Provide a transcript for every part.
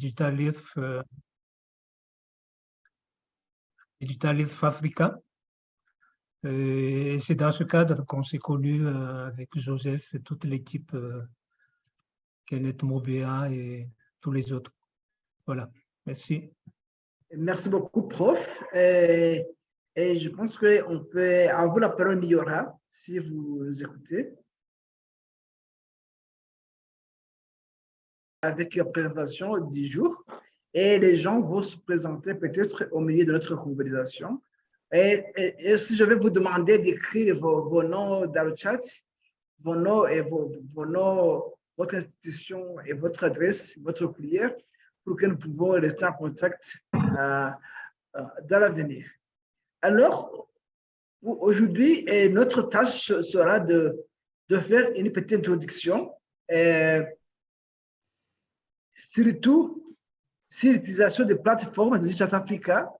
Digital Youth Africa. Et c'est dans ce cadre qu'on s'est connus avec Joseph et toute l'équipe, Kenneth Mobéa et tous les autres. Voilà, merci. Merci beaucoup, prof. Et je pense qu'on peut avoir la parole, Miora, si vous écoutez. Avec la présentation du jour. Et les gens vont se présenter peut-être au milieu de notre conversation. Et si je vais vous demander d'écrire vos noms dans le chat, vos noms et vos noms, votre institution et votre adresse, votre courrier, pour que nous pouvons rester en contact dans l'avenir. Alors, aujourd'hui, notre tâche sera de faire une petite introduction, surtout sur l'utilisation des plateformes de Digital Africa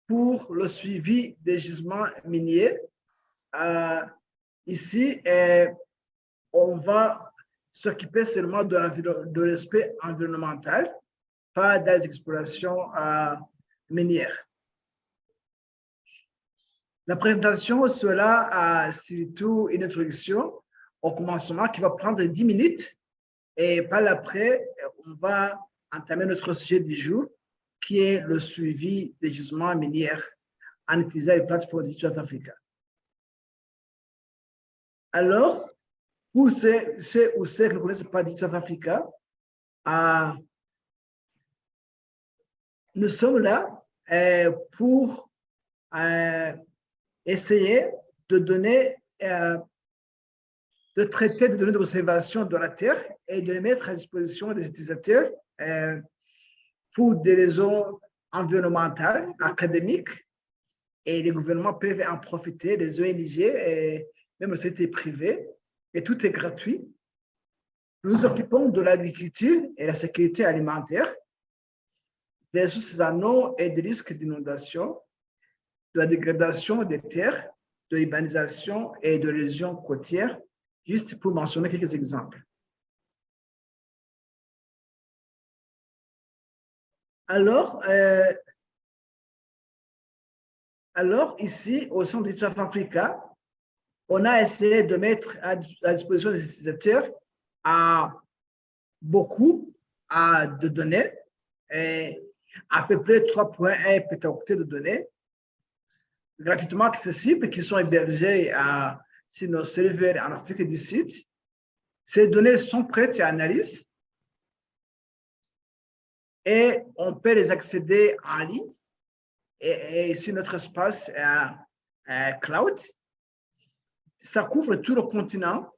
pour le suivi des gisements miniers. Ici, on va s'occuper seulement de l'aspect environnemental, pas des explorations minières. La présentation sera surtout une introduction au commencement qui va prendre 10 minutes et par après, on va entamer notre sujet du jour qui est le suivi des gisements miniers en utilisant les plateformes de Digital Africa. Alors, pour ceux qui ne connaissent pas Digital Africa, nous sommes là pour essayer de donner, de traiter des données d'observation de la Terre et de les mettre à disposition des utilisateurs pour des raisons environnementales, académiques, et les gouvernements peuvent en profiter, les ONG et même la société privée, et tout est gratuit. Nous nous occupons de l'agriculture et la sécurité alimentaire, des ressources en eau et des risques d'inondation, de la dégradation des terres, de l'urbanisation et de l'érosion côtière, juste pour mentionner quelques exemples. Alors ici, au sein de Digital Africa, on a essayé de mettre à disposition des utilisateurs beaucoup de données, à peu près 3,1 pétaoctets de données, gratuitement accessibles, qui sont hébergées sur nos serveurs en Afrique du Sud. Ces données sont prêtes à analyse et on peut les accéder en ligne et sur notre espace cloud. Ça couvre tout le continent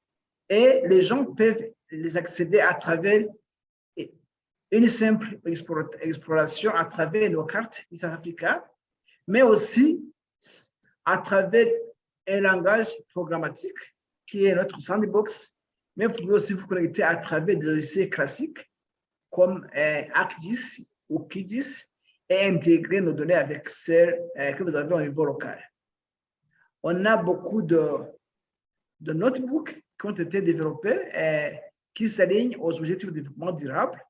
et les gens peuvent les accéder à travers une simple exploration à travers nos cartes Digital Africa, mais aussi à travers un langage programmatique qui est notre sandbox, mais vous pouvez aussi vous connecter à travers des logiciels classiques comme ArcGIS ou QGIS et intégrer nos données avec celles que vous avez au niveau local. On a beaucoup de notebooks qui ont été développés et qui s'alignent aux objectifs de développement durable.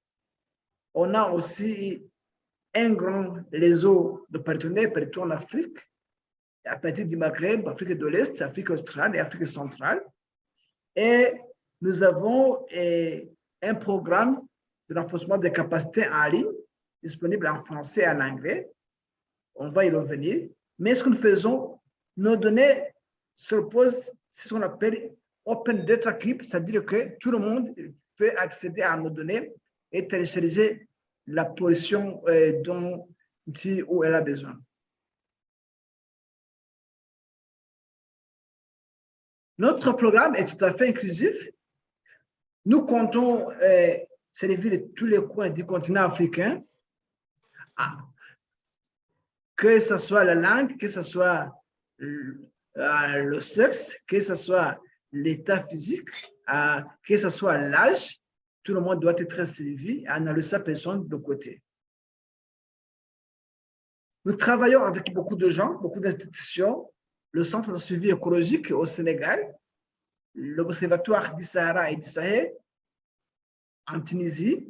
On a aussi un grand réseau de partenaires partout en Afrique, à partir du Maghreb, Afrique de l'Est, Afrique australe et Afrique centrale. Et nous avons un programme de renforcement des capacités en ligne, disponible en français et en anglais. On va y revenir. Mais ce que nous faisons, nos données se reposent sur ce qu'on appelle Open Data Keep, c'est-à-dire que tout le monde peut accéder à nos données et télécharger la portion dont où elle a besoin. Notre programme est tout à fait inclusif. Nous comptons servir tous les coins du continent africain, que ce soit la langue, que ce soit le sexe, que ce soit l'état physique, que ce soit l'âge, tout le monde doit être servi à analyser sa personne de côté. Nous travaillons avec beaucoup de gens, beaucoup d'institutions, le Centre de suivi écologique au Sénégal, l'Observatoire du Sahara et du Sahel en Tunisie,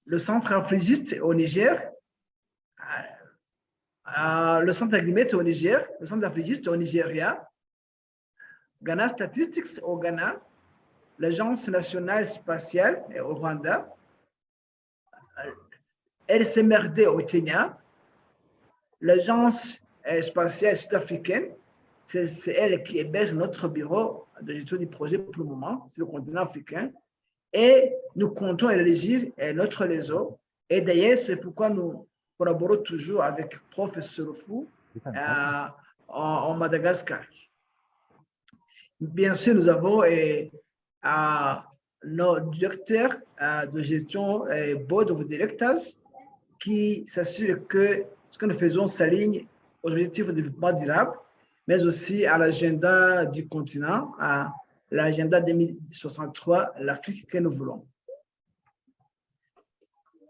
le centre afrigiste au Niger, le centre agrimètre au Niger, le centre afrigiste au Nigeria, Ghana Statistics au Ghana, l'Agence nationale spatiale au Rwanda, LCMRD au Kenya, l'Agence spatiale sud-africaine, c'est elle qui héberge notre bureau de gestion du projet pour le moment, sur le continent africain. Et nous comptons élargir notre réseau. Et d'ailleurs, c'est pourquoi nous collaborons toujours avec Professeur Fou en Madagascar. Bien sûr, nous avons nos directeurs de gestion, Board of Directors, qui s'assurent que ce que nous faisons s'aligne aux objectifs de développement durable, mais aussi à l'agenda du continent, à l'agenda 2063, l'Afrique que nous voulons.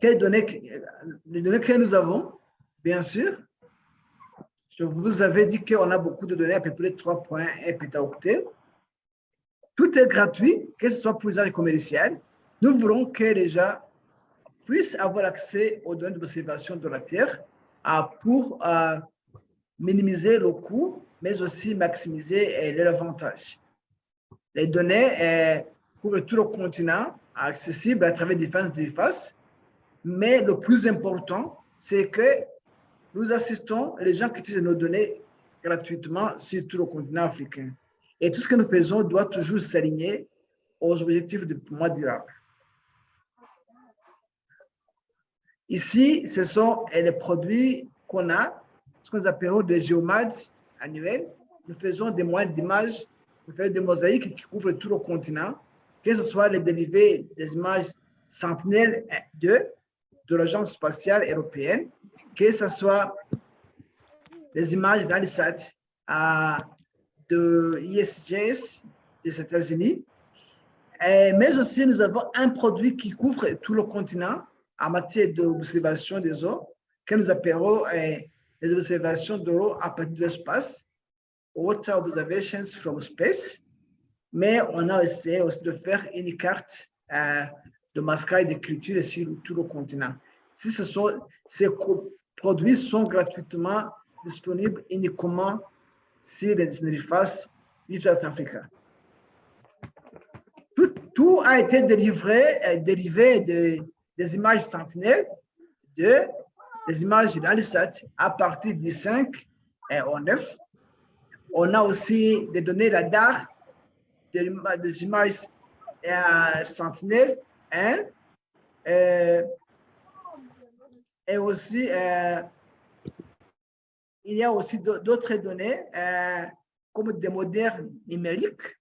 Les données que nous avons, bien sûr, je vous avais dit qu'on a beaucoup de données, à peu près 3,1 pétaoctets. Tout est gratuit, que ce soit pour l'usage commercial. Nous voulons que les gens puissent avoir accès aux données d'observation de la Terre pour minimiser le coût, mais aussi maximiser leur avantage. Les données couvrent tout le continent, accessibles à travers différentes interfaces, mais le plus important, c'est que nous assistons les gens qui utilisent nos données gratuitement sur tout le continent africain. Et tout ce que nous faisons doit toujours s'aligner aux objectifs de développement durable. Ici, ce sont les produits qu'on a, ce que nous appelons des géomades annuels. Nous faisons des moyennes d'images, nous faisons des mosaïques qui couvrent tout le continent, que ce soit les dérivés des images Sentinelle-2 de l'Agence spatiale européenne, que ce soit les images d'Alisat de ISGS des États-Unis. Mais aussi, nous avons un produit qui couvre tout le continent en matière d'observation des eaux, que nous appelons les observations de l'eau à partir de l'espace, Water Observations from Space. Mais on a essayé aussi de faire une carte de masquage d'écriture sur tout le continent. Ces produits sont gratuitement disponibles uniquement sur les interfaces d'East Africa. Tout a été dérivé des images Sentinelle, des images d'Alisat à partir du 5 au 9. On a aussi des données radar des images Sentinelle 1 et aussi il y a aussi d'autres données comme des modèles numériques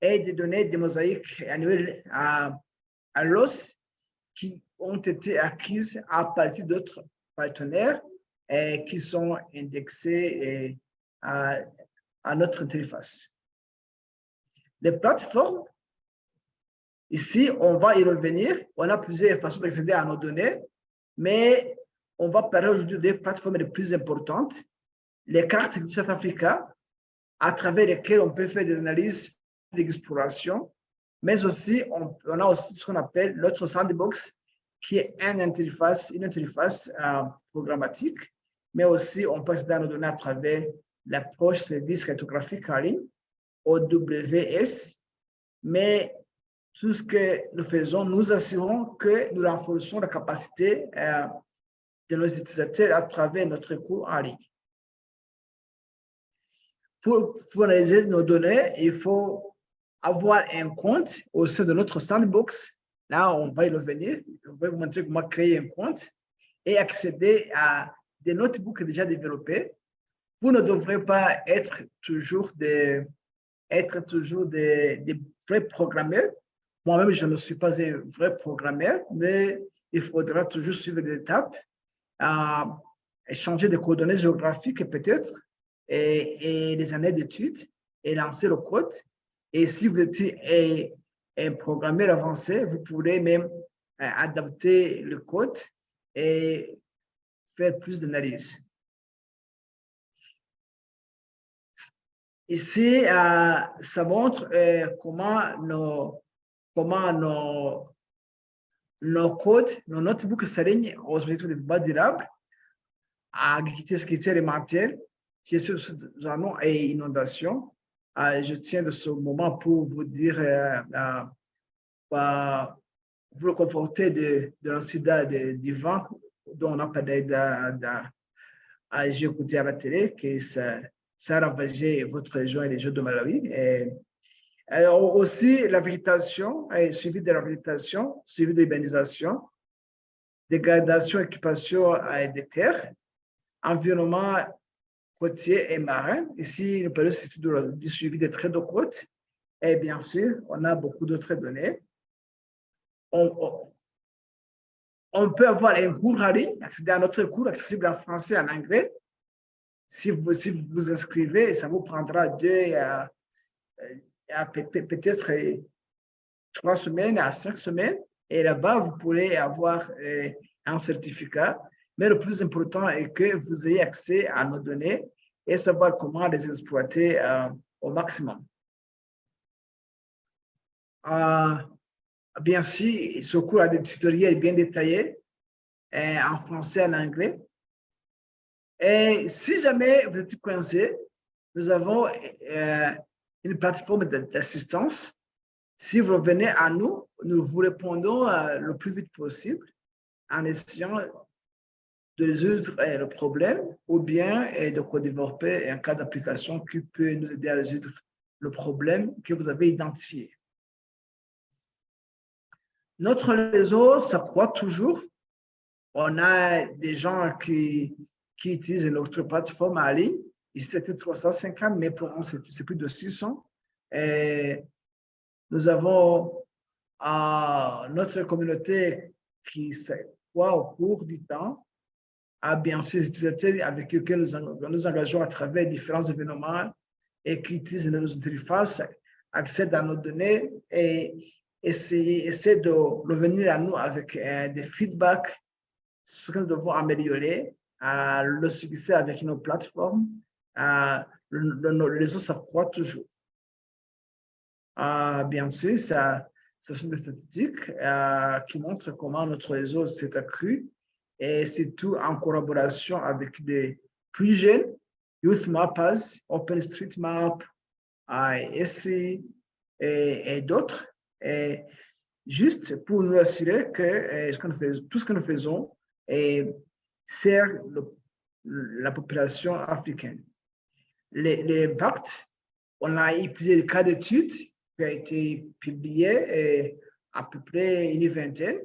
et des données de mosaïques annuelles à l'os qui ont été acquises à partir d'autres partenaires et qui sont indexés à notre interface. Les plateformes, ici, on va y revenir. On a plusieurs façons d'accéder à nos données, mais on va parler aujourd'hui des plateformes les plus importantes, les cartes du South Africa, à travers lesquelles on peut faire des analyses d'exploration, mais aussi, on a aussi ce qu'on appelle notre sandbox, qui est une interface programmatique, mais aussi on peut accéder à nos données à travers l'approche service cartographique en ligne, OWS, mais tout ce que nous faisons, nous assurons que nous renforçons la capacité de nos utilisateurs à travers notre cours en ligne. Pour analyser nos données, il faut avoir un compte au sein de notre sandbox. Là, on va y revenir. Je vais vous montrer comment créer un compte et accéder à des notebooks déjà développés. Vous ne devrez pas être toujours des vrais programmeurs. Moi-même, je ne suis pas un vrai programmeur, mais il faudra toujours suivre des étapes, changer de coordonnées géographiques peut-être, et les années d'études, et lancer le code. Et si vous êtes un programmeur avancé, vous pourrez même adapter le code et faire plus d'analyse. Ici, ça montre comment nos codes, nos notebooks s'alignent aux objectifs de développement durable, agriculture, sécurité alimentaire, gestion des eaux et inondations. Je tiens de ce moment pour vous dire, vous le conforter de l'incident du vent dont on a parlé j'ai écouté à la télé que ça a ravagé votre région et les Jeux de Malawi. Et aussi, la végétation, suivi de la végétation, suivi de l'urbanisation, dégradation, occupation des terres, environnement côtier et marin. Ici, nous parlons surtout du suivi des traits de côte. Et bien sûr, on a beaucoup d'autres données. On peut avoir un cours en ligne, accéder à notre cours accessible en français et en anglais. Si vous vous inscrivez, ça vous prendra peut-être 3 semaines à 5 semaines. Et là-bas, vous pourrez avoir un certificat. Mais le plus important est que vous ayez accès à nos données et savoir comment les exploiter au maximum. Bien sûr, ce cours a des tutoriels bien détaillés en français et en anglais. Et si jamais vous êtes coincé, nous avons une plateforme d'assistance. Si vous revenez à nous, nous vous répondons le plus vite possible en essayant de résoudre le problème ou bien de co-développer un cas d'application qui peut nous aider à résoudre le problème que vous avez identifié. Notre réseau s'accroît toujours. On a des gens qui utilisent notre plateforme en ligne. Ici, c'était 350, mais pour nous, c'est plus de 600. Et nous avons notre communauté qui s'accroît au cours du temps. Bien sûr, des utilisateurs avec lesquels nous engageons à travers différents événements et qui utilisent nos interfaces, accèdent à nos données et essaient de revenir à nous avec des feedbacks sur ce que nous devons améliorer, le succès avec nos plateformes. Le réseau s'accroît toujours. Bien sûr, ce sont des statistiques qui montrent comment notre réseau s'est accru et c'est tout en collaboration avec des plus jeunes, Youth Mappers, OpenStreetMap, SC et d'autres. Et juste pour nous assurer que tout ce que nous faisons sert la population africaine. L'impact, on a étudié des cas d'études qui ont été publiés à peu près une vingtaine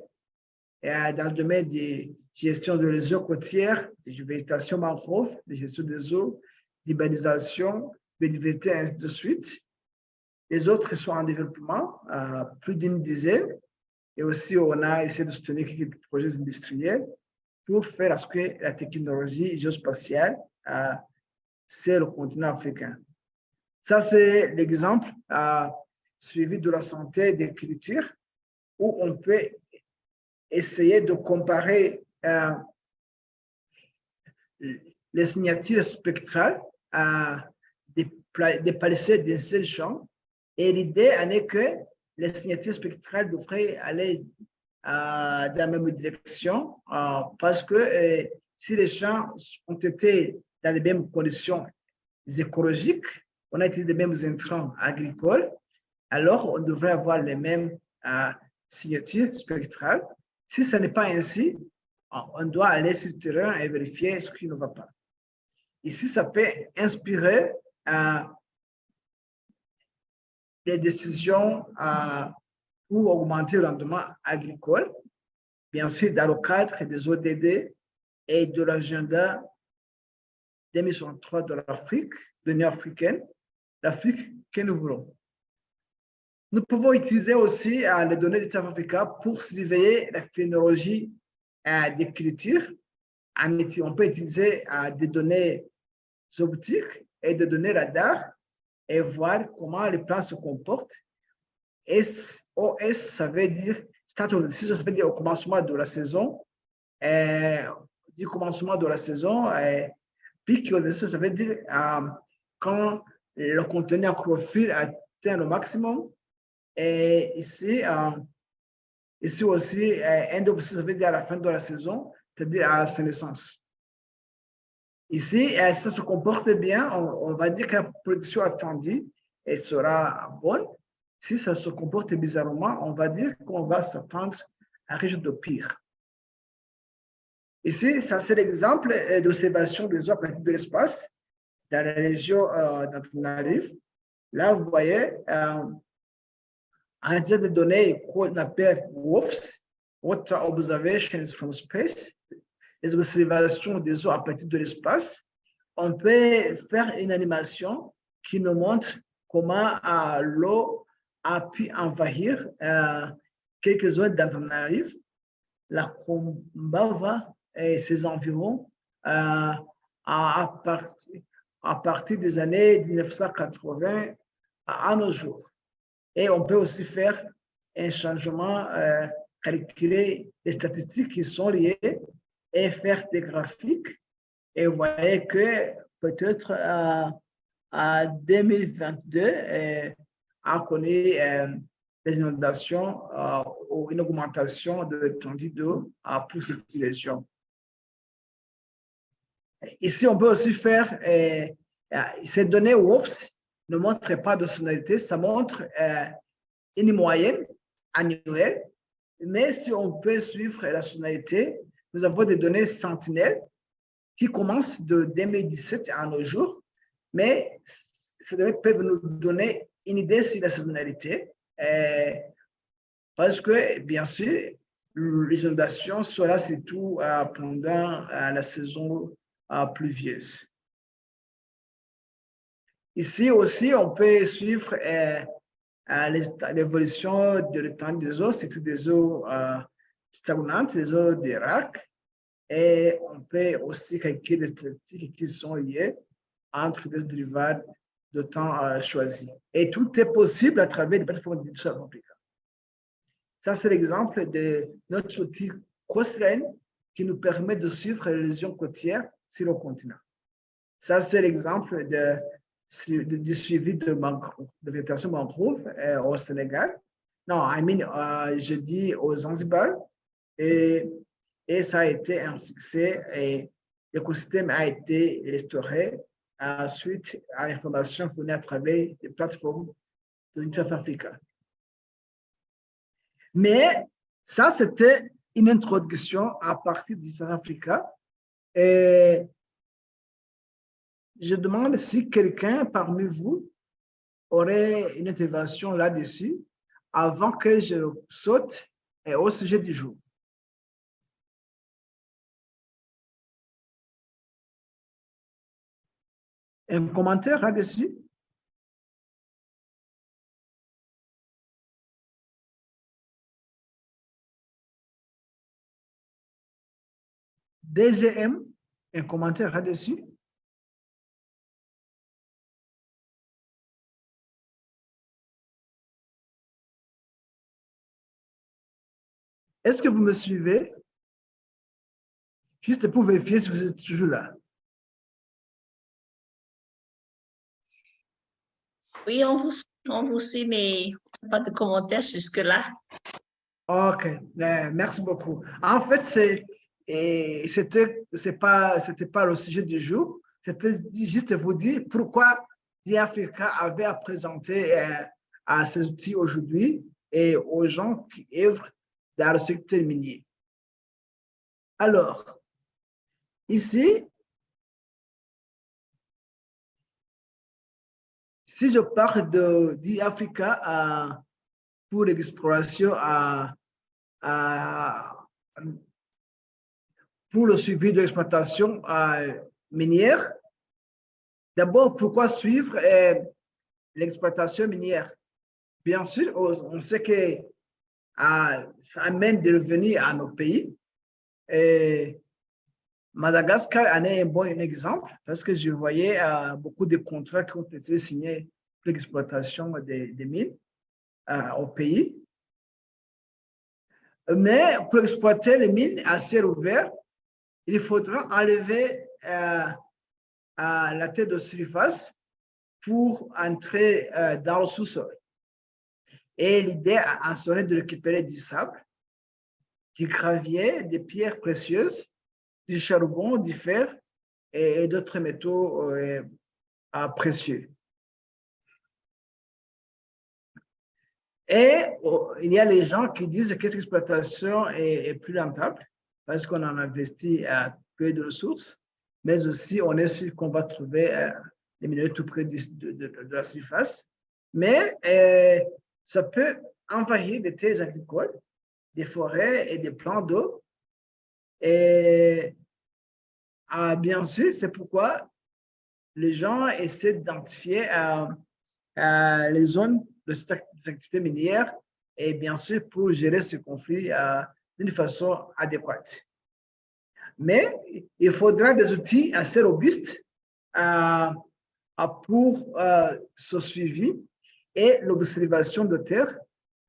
dans le domaine de gestion de réseaux côtières, de végétation mangrove, de gestion des eaux, d'urbanisation, biodiversité, et ainsi de suite. Les autres sont en développement, plus d'une dizaine. Et aussi, on a essayé de soutenir quelques projets industriels pour faire à ce que la technologie géospatiale c'est le continent africain. Ça, c'est l'exemple suivi de la santé et des cultures où on peut essayer de comparer les signatures spectrales des palissades d'un seul champ. Et l'idée en est que les signatures spectrales devraient aller dans la même direction parce que si les champs ont été dans les mêmes conditions écologiques, on a utilisé les mêmes intrants agricoles, alors on devrait avoir les mêmes signatures spectrales. Si ce n'est pas ainsi, on doit aller sur le terrain et vérifier ce qui ne va pas. Ici, ça peut inspirer les décisions pour augmenter le rendement agricole, bien sûr dans le cadre des ODD et de l'agenda 2063 de l'Afrique, de l'Union africaine, l'Afrique que nous voulons. Nous pouvons utiliser aussi les données du TAF Africa pour surveiller la phénologie des cultures. On peut utiliser des données optiques et des données radar et voir comment les plants se comportent. SOS, ça veut dire start of the season, ça veut dire au commencement de la saison. Du commencement de la saison, peak of the season, ça veut dire quand le contenu en chlorophylle atteint le maximum. Et ici, Ici aussi, end of season, ça veut dire à la fin de la saison, c'est-à-dire à sa naissance. Ici, si ça se comporte bien, on va dire que la production attendue sera bonne. Si ça se comporte bizarrement, on va dire qu'on va s'attendre à quelque chose de pire. Ici, ça c'est l'exemple d'observation des eaux à partir de l'espace dans la région d'Antananarivo. Là, vous voyez, un type de données qu'on appelle WOFS, Water Observations from Space, les observations des eaux à partir de l'espace. On peut faire une animation qui nous montre comment l'eau a pu envahir quelques zones d'Antananarivo, la Combava et ses environs à partir des années 1980 à nos jours. Et on peut aussi faire un changement, calculer les statistiques qui sont liées et faire des graphiques. Et vous voyez que peut-être en 2022, a connu des inondations ou une augmentation de l'étendue d'eau pour cette région. Ici, on peut aussi faire, ces données WOFS ne montrent pas de saisonnalité, ça montre une moyenne annuelle, mais si on peut suivre la saisonnalité, nous avons des données sentinelles qui commencent de 2017 à nos jours, mais ces données peuvent nous donner une idée sur la saisonnalité, parce que, bien sûr, les inondations seront surtout pendant la saison pluvieuse. Ici aussi, on peut suivre l'évolution de l'étendue des eaux, surtout des eaux stagnantes, les eaux des lacs. Et on peut aussi calculer les statistiques qui sont liées entre des dérivades de temps choisis. Et tout est possible à travers les plateformes digitales applicables. Ça, c'est l'exemple de notre outil Coastline qui nous permet de suivre les lésions côtières sur le continent. Ça, c'est l'exemple du suivi de végétation mangrove au Sénégal. Non, je dis aux Zanzibar. Et ça a été un succès et l'écosystème a été restauré suite à l'information fournie à travers les plateformes de South Africa. Mais ça, c'était une introduction à partir du South Africa. Et je demande si quelqu'un parmi vous aurait une intervention là-dessus avant que je saute au sujet du jour. Un commentaire là-dessus? DGM, un commentaire là-dessus? Est-ce que vous me suivez? Juste pour vérifier si vous êtes toujours là. Oui, on vous suit, mais pas de commentaires jusque-là. OK, merci beaucoup. En fait, c'était pas le sujet du jour. C'était juste vous dire pourquoi l'Africa avait à présenter à ces outils aujourd'hui et aux gens qui œuvrent dans le secteur minier. Alors, ici, si je parle d'Africa pour l'exploration pour le suivi de l'exploitation minière, d'abord, pourquoi suivre l'exploitation minière? Bien sûr, on sait que ça amène des revenus à nos pays. Et Madagascar en est un bon exemple parce que je voyais beaucoup de contrats qui ont été signés pour l'exploitation des mines au pays. Mais pour exploiter les mines à ciel ouvert, il faudra enlever la terre de surface pour entrer dans le sous-sol. Et l'idée en serait de récupérer du sable du gravier, des pierres précieuses, du charbon, du fer et d'autres métaux précieux. Et il y a les gens qui disent que cette exploitation est plus rentable parce qu'on en investit à peu de ressources, mais aussi on est sûr qu'on va trouver les minéraux tout près de la surface. Mais ça peut envahir des terres agricoles, des forêts et des plans d'eau. Et bien sûr, c'est pourquoi les gens essaient d'identifier les zones de cette activité minière et bien sûr pour gérer ce conflit d'une façon adéquate. Mais il faudra des outils assez robustes pour ce suivi et l'observation de terre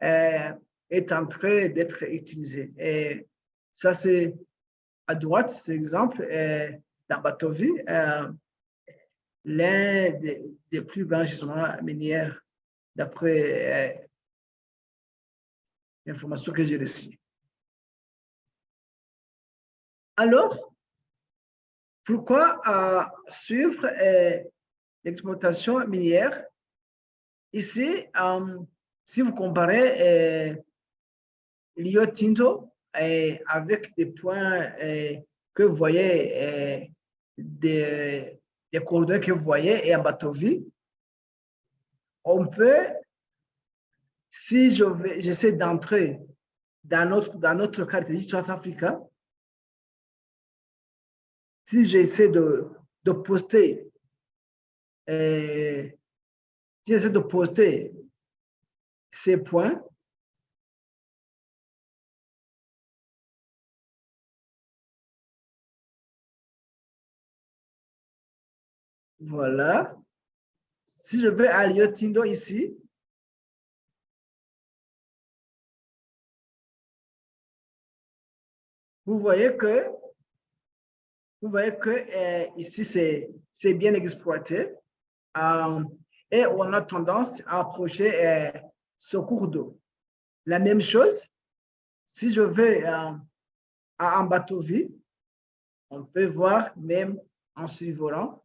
est en train d'être utilisée. Et ça, c'est à droite, cet exemple, dans Batovi, l'un des plus grands gisements miniers d'après l'information que j'ai reçue. Alors, pourquoi suivre l'exploitation minière? Ici, si vous comparez Rio Tinto avec des points que vous voyez, des coordonnées que vous voyez et en Batovi, on peut, si j'essaie d'entrer dans notre carte de South Africa, si j'essaie de poster, ces points, voilà. Si je vais à Rio Tinto ici, vous voyez que ici, c'est bien exploité et on a tendance à approcher ce cours d'eau. La même chose, si je vais à Ambatovi, on peut voir même en survolant.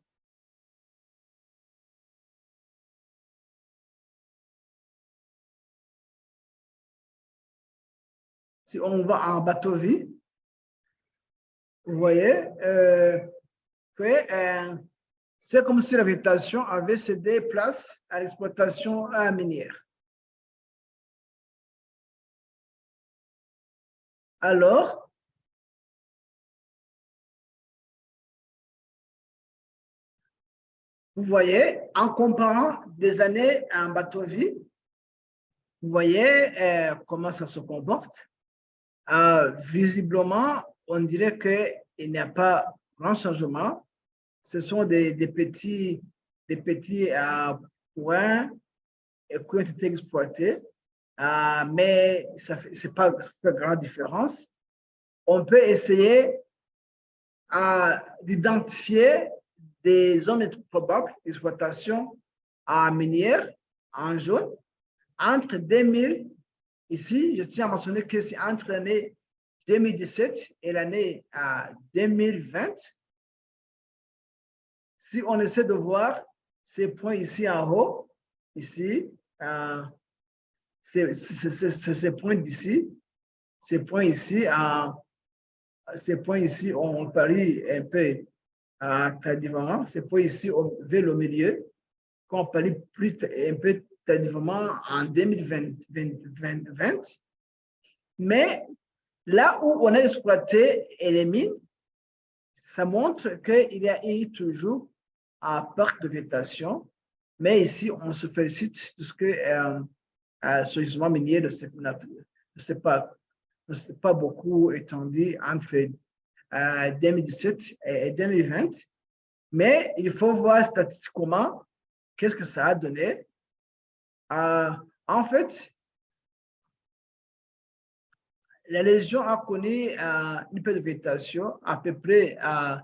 Si on va à Ambatovi, vous voyez que c'est comme si la végétation avait cédé place à l'exploitation minière. Alors, vous voyez, en comparant des années en Batovi, vous voyez comment ça se comporte. Visiblement, on dirait qu'il n'y a pas grand changement. Ce sont des petits points qui ont été exploités, mais ça n'est pas de grande différence. On peut essayer d'identifier des zones probables d'exploitation minière en jaune entre 2000, ici, je tiens à mentionner que c'est entre l'année 2017 et l'année 2020. Si on essaie de voir ces points ici en haut, ici, ces points d'ici, ces points ici, on parie un peu tardivement. Ces points ici, vers le milieu, qu'on parie un peu tardivement en 2020. Mais là où on a exploité les mines, ça montre qu'il y a eu toujours un parc de végétation. Mais ici, on se félicite de ce que ce gisement minier ne s'est pas beaucoup étendu entre 2017 et 2020. Mais il faut voir statistiquement qu'est-ce que ça a donné. En fait, la région a connu une perte de végétation à peu près à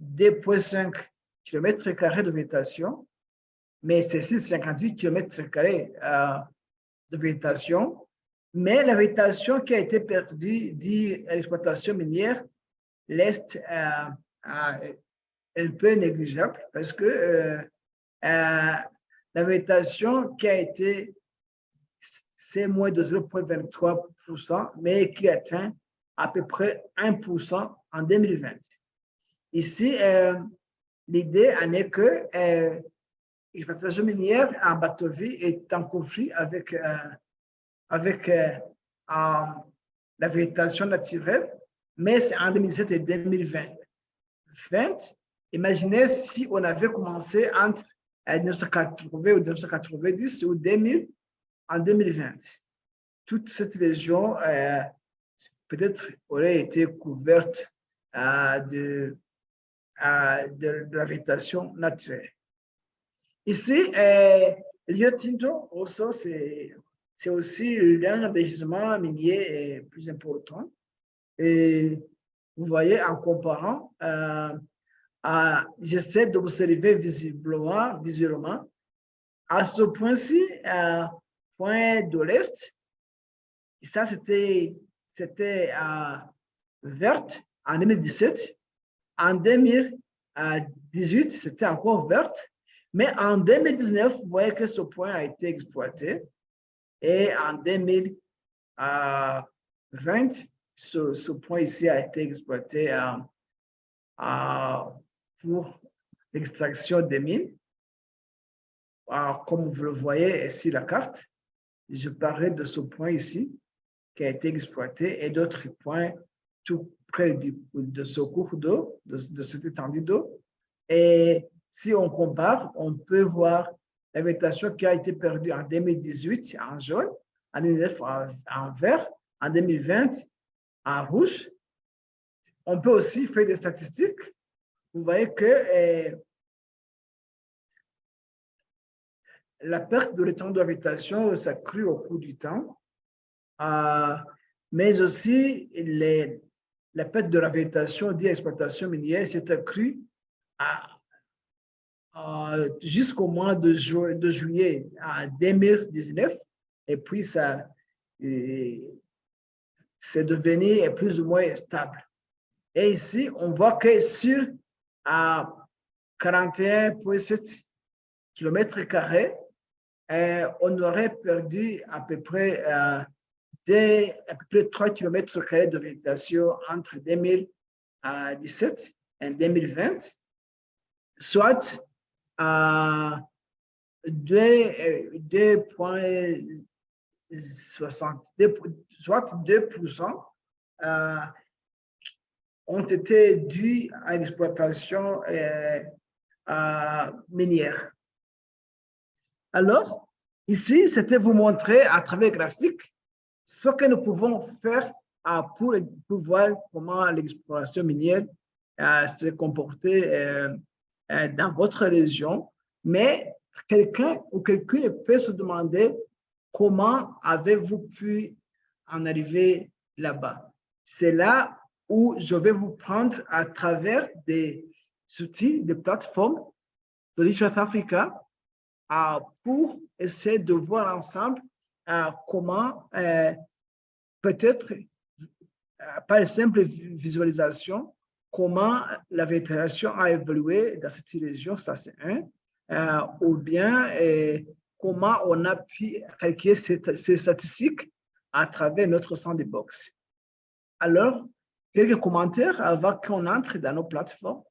2,5 km² de végétation, mais c'est 658 km² de végétation Mais la végétation qui a été perdue due à l'exploitation minière reste un peu négligeable parce que la végétation qui a été, c'est moins de 0,23%, mais qui atteint à peu près 1% en 2020. Ici, l'idée en est que l'exploitation minière en Batovi est en conflit avec la végétation naturelle, mais c'est en 2017 et 2020. Imaginez si on avait commencé entre 1980 ou 1990 ou 2000 en 2020. Toute cette région peut-être aurait été couverte de la végétation naturelle. Ici, Rio Tinto, c'est aussi l'un des gisements miniers plus importants. Et vous voyez, en comparant, j'essaie d'observer visuellement, à ce point-ci, point de l'Est, ça c'était verte en 2017. En 2018, c'était encore verte. Mais en 2019, vous voyez que ce point a été exploité. Et en 2020, ce point ici a été exploité pour l'extraction des mines. Comme vous le voyez ici, la carte, je parlais de ce point ici qui a été exploité et d'autres points tout près de ce cours d'eau, de cette étendue d'eau. Et si on compare, on peut voir la végétation qui a été perdue en 2018 en jaune, en 2019 en vert, en 2020 en rouge. On peut aussi faire des statistiques. Vous voyez que la perte de l'étendue de végétation s'accrue au cours du temps, mais aussi la perte de la végétation due à l'exploitation minière s'est accrue jusqu'au mois de juillet 2019, et puis ça c'est devenu plus ou moins stable. Et ici, on voit que sur 41,7 km², on aurait perdu à peu près 3 km² de végétation entre 2017 et 2020, soit 2% ont été dus à l'exploitation minière. Alors, ici, c'était vous montrer à travers graphique ce que nous pouvons faire pour voir comment l'exploitation minière s'est comportée dans votre région. Mais quelqu'un ou quelqu'un peut se demander comment avez-vous pu en arriver là-bas. C'est là où je vais vous prendre à travers des outils, des plateformes de Research Africa pour essayer de voir ensemble comment peut-être par une simple visualisation, comment la végétation a évolué dans cette région, ça c'est un, ou bien comment on a pu calculer ces statistiques à travers notre sandbox. Alors, quelques commentaires avant qu'on entre dans nos plateformes.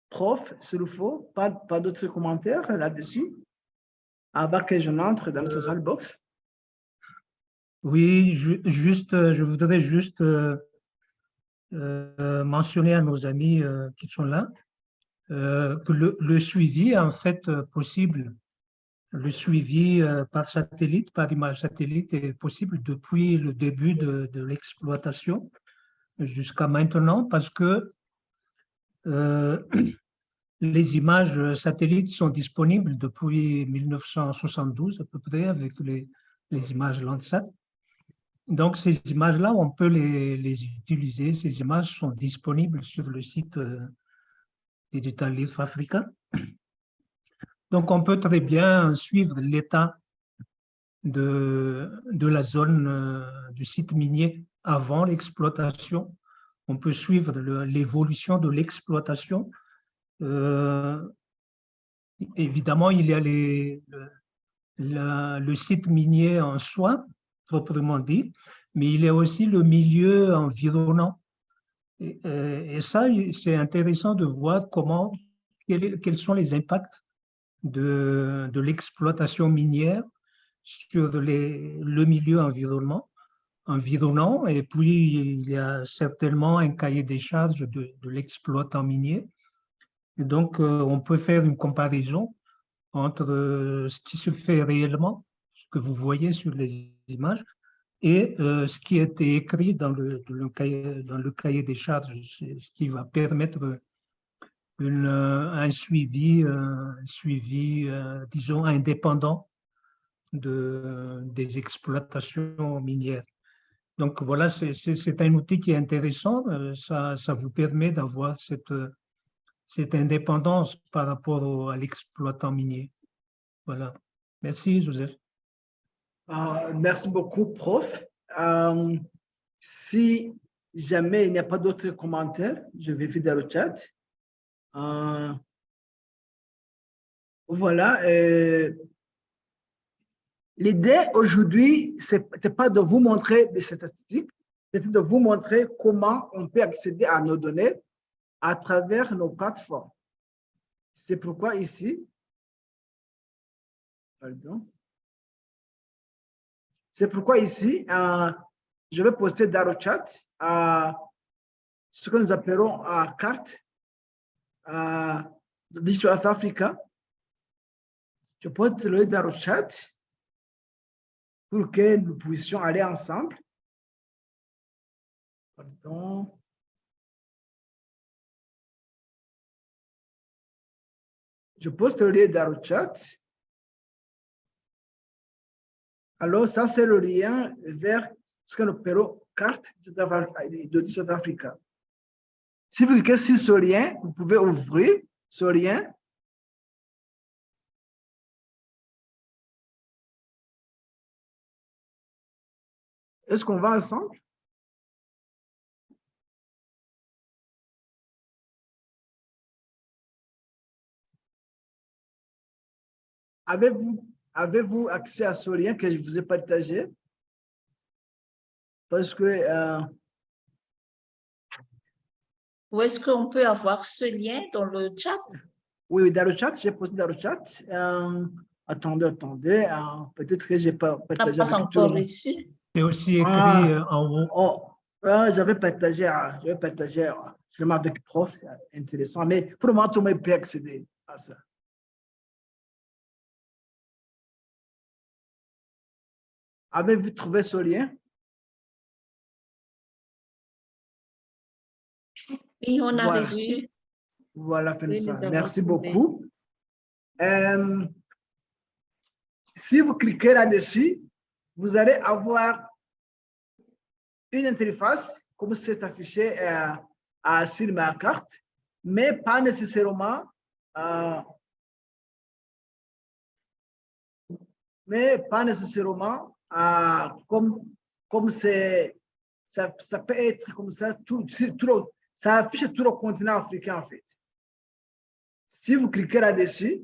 Prof, s'il faut, pas d'autres commentaires là-dessus avant que je n'entre dans notre sandbox. Oui, je voudrais juste mentionner à nos amis qui sont là que le suivi en fait possible, le suivi par satellite, par image satellite est possible depuis le début de l'exploitation jusqu'à maintenant parce que les images satellites sont disponibles depuis 1972 à peu près avec les images Landsat. Donc, ces images-là, on peut les utiliser. Ces images sont disponibles sur le site Digital Life Africa. Donc, on peut très bien suivre l'état de la zone du site minier avant l'exploitation. On peut suivre l'évolution de l'exploitation. Évidemment, il y a le site minier en soi, proprement dit, mais il y a aussi le milieu environnant. Et ça, c'est intéressant de voir quels sont les impacts de l'exploitation minière sur le milieu environnant. Et puis, il y a certainement un cahier des charges de l'exploitant minier. Et donc, on peut faire une comparaison entre ce qui se fait réellement, ce que vous voyez sur les images, et ce qui a été écrit dans le cahier des charges, ce qui va permettre un suivi, disons, indépendant des exploitations minières. Donc voilà, c'est un outil qui est intéressant. Ça vous permet d'avoir cette indépendance par rapport à l'exploitant minier. Voilà. Merci, Joseph. Merci beaucoup, prof. Si jamais il n'y a pas d'autres commentaires, je vais faire dans le chat. Voilà. L'idée aujourd'hui, ce n'était pas de vous montrer des statistiques, c'était de vous montrer comment on peut accéder à nos données à travers nos plateformes. C'est pourquoi ici, pardon. C'est pourquoi ici, je vais poster dans le chat ce que nous appelons carte de Digital Africa. Je poste le dans le chat pour que nous puissions aller ensemble. Pardon. Je poste le lien dans le chat. Alors, ça, c'est le lien vers ce que nous appelons carte de Digital Africa. Si vous cliquez sur ce lien, vous pouvez ouvrir ce lien. Est-ce qu'on va ensemble? Avez-vous accès à ce lien que je vous ai partagé? Parce que... Où est-ce qu'on peut avoir ce lien dans le chat? Oui, dans le chat, j'ai posté dans le chat. Attendez. Peut-être que je n'ai pas partagé. Pas encore reçu. C'est aussi écrit en haut. J'avais partagé seulement avec le prof, intéressant. Mais pour moi, tout le monde peut accéder à ça. Avez-vous trouvé ce lien? Oui, on a Voilà. reçu. Voilà, Félissa. Oui, Merci beaucoup. Si vous cliquez là-dessus, vous allez avoir une interface comme c'est affiché sur ma carte, mais pas nécessairement comme c'est, ça peut être comme ça, ça affiche tout le continent africain en fait. Si vous cliquez là-dessus,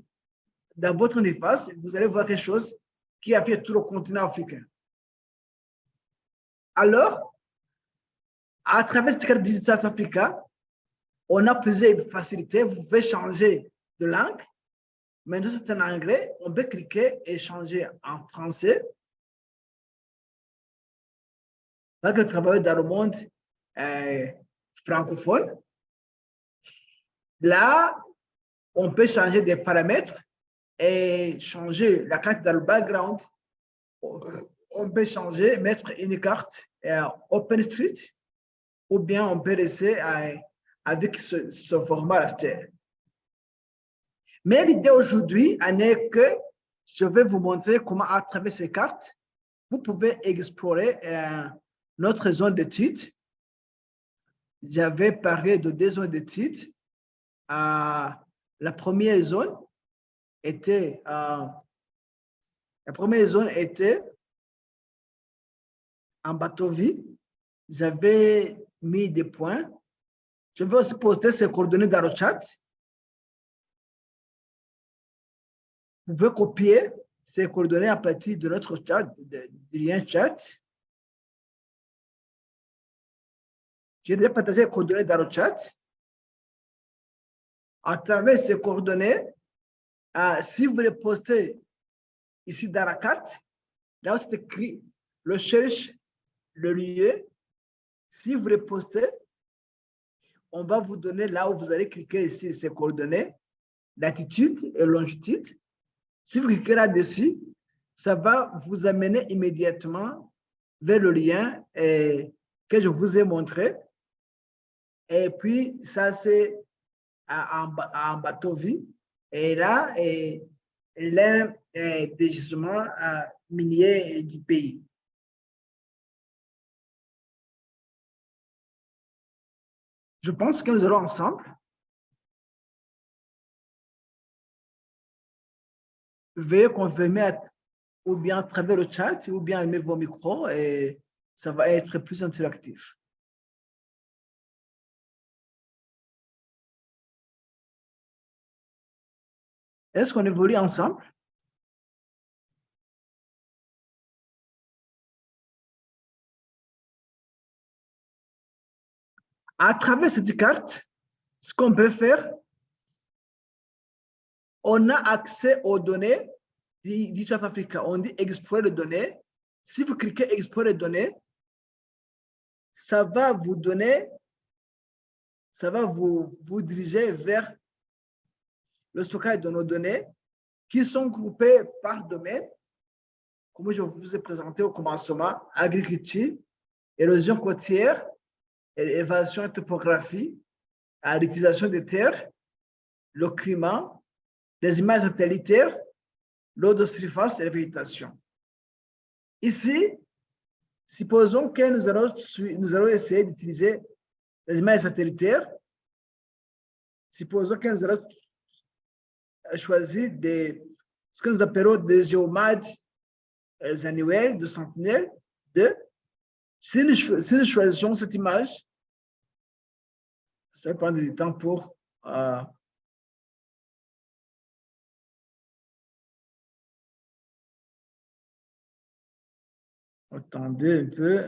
dans votre interface, vous allez voir quelque chose qui affiche tout le continent africain. Alors, à travers cette carte Digital Africa, on a plusieurs facilités. Vous pouvez changer de langue. Maintenant, c'est en anglais. On peut cliquer et changer en français. Parce que travailler dans le monde francophone. Là, on peut changer des paramètres et changer la carte dans le background. On peut changer, mettre une carte OpenStreet, ou bien on peut laisser avec ce format raster. Mais l'idée aujourd'hui est que je vais vous montrer comment, à travers ces cartes, vous pouvez explorer notre zone de titre. J'avais parlé de 2 zones de titre. la première zone était en Batovi. J'avais mis des points. Je vais aussi poster ces coordonnées dans le chat. Vous pouvez copier ces coordonnées à partir de notre chat, du lien chat. J'ai déjà partagé les coordonnées dans le chat. À travers ces coordonnées, si vous les postez ici dans la carte, là où c'est écrit, le cherche le lieu. Si vous les postez, on va vous donner là où vous allez cliquer ici ces coordonnées, latitude et longitude. Si vous cliquez là-dessus, ça va vous amener immédiatement vers le lien que je vous ai montré. Et puis, ça, c'est en Batovi. Et là, l'un des gisements miniers du pays. Je pense que nous allons ensemble. Veuillez confirmer ou bien à travers le chat ou bien allumer vos micros et ça va être plus interactif. Est-ce qu'on évolue ensemble? À travers cette carte, ce qu'on peut faire, on a accès aux données du South Africa. On dit explorer les données. Si vous cliquez explorer les données, ça va vous donner, ça va vous diriger vers le stockage de nos données qui sont groupées par domaine, comme je vous ai présenté au commencement, agriculture, érosion côtière, évasion et topographie, l'utilisation des terres, le climat, les images satellitaires, l'eau de surface et la végétation. Ici, supposons que nous allons essayer d'utiliser les images satellitaires. Supposons que nous allons choisir ce que nous appelons des géomètres annuels de Sentinelle 2. Si nous choisissons cette image, ça va prendre du temps pour attendez un peu,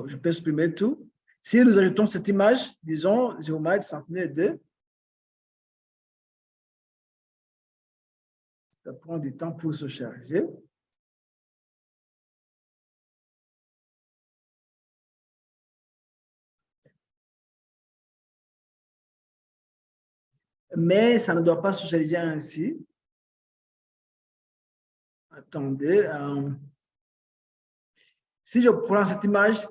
je peux exprimer tout. Si nous ajoutons cette image, disons géomètre Sentinelle 2, ça prend du temps pour se charger. Mais ça ne doit pas se charger ainsi. Attendez. Si je prends cette image,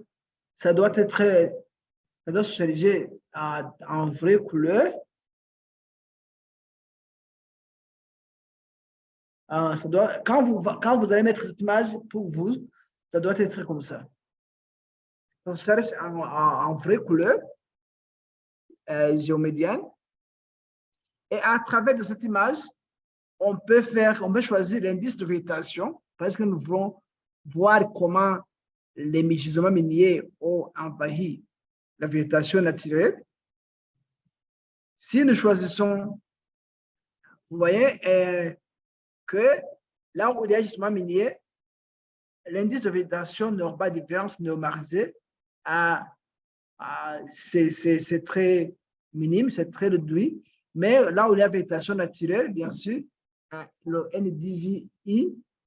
ça doit se charger en vraie couleur. Quand vous allez mettre cette image pour vous, ça doit être comme ça. Ça se charge en vraie couleur géomédienne. Et à travers de cette image, on peut choisir l'indice de végétation parce que nous voulons voir comment les gisements miniers ont envahi la végétation naturelle. Si nous choisissons, vous voyez que là où il y a gisement minier, l'indice de végétation n'aura pas de différence normalisée. C'est très minime, c'est très réduit. Mais là où il y a végétation naturelle, bien sûr, le NDVI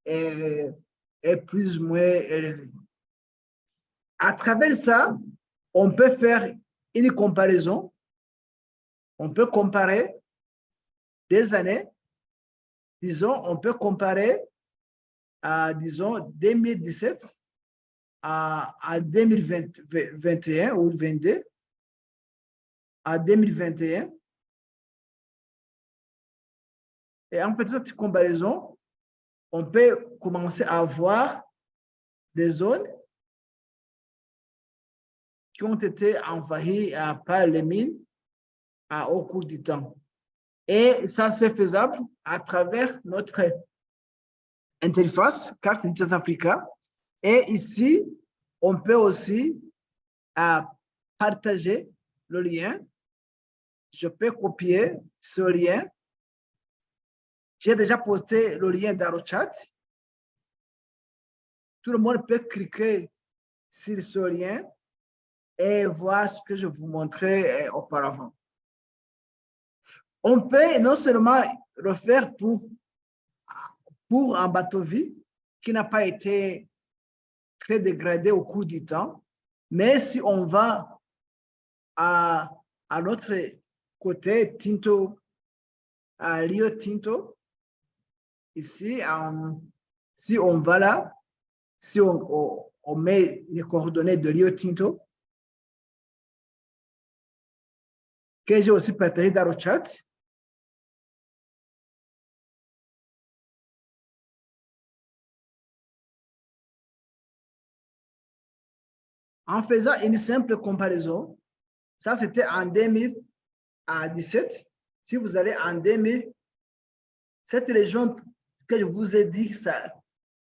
est plus ou moins élevé. À travers ça, on peut faire une comparaison. On peut comparer des années. Disons, on peut comparer disons, 2017 à 2021 ou 2022 à 2021. Et en fait, cette comparaison, on peut commencer à voir des zones qui ont été envahies par les mines au cours du temps. Et ça, c'est faisable à travers notre interface, carte Digital Africa. Et ici, on peut aussi partager le lien. Je peux copier ce lien. J'ai déjà posté le lien dans le chat. Tout le monde peut cliquer sur ce lien et voir ce que je vous montrais auparavant. On peut non seulement le faire pour un bateau vie qui n'a pas été très dégradé au cours du temps, mais si on va à l'autre côté, Tinto, à Rio Tinto, ici, si on va là, si on met les coordonnées de Rio Tinto, que j'ai aussi partagé dans le chat, en faisant une simple comparaison, ça c'était en 2017. Si vous allez en 2000, cette région que je vous ai dit, ça,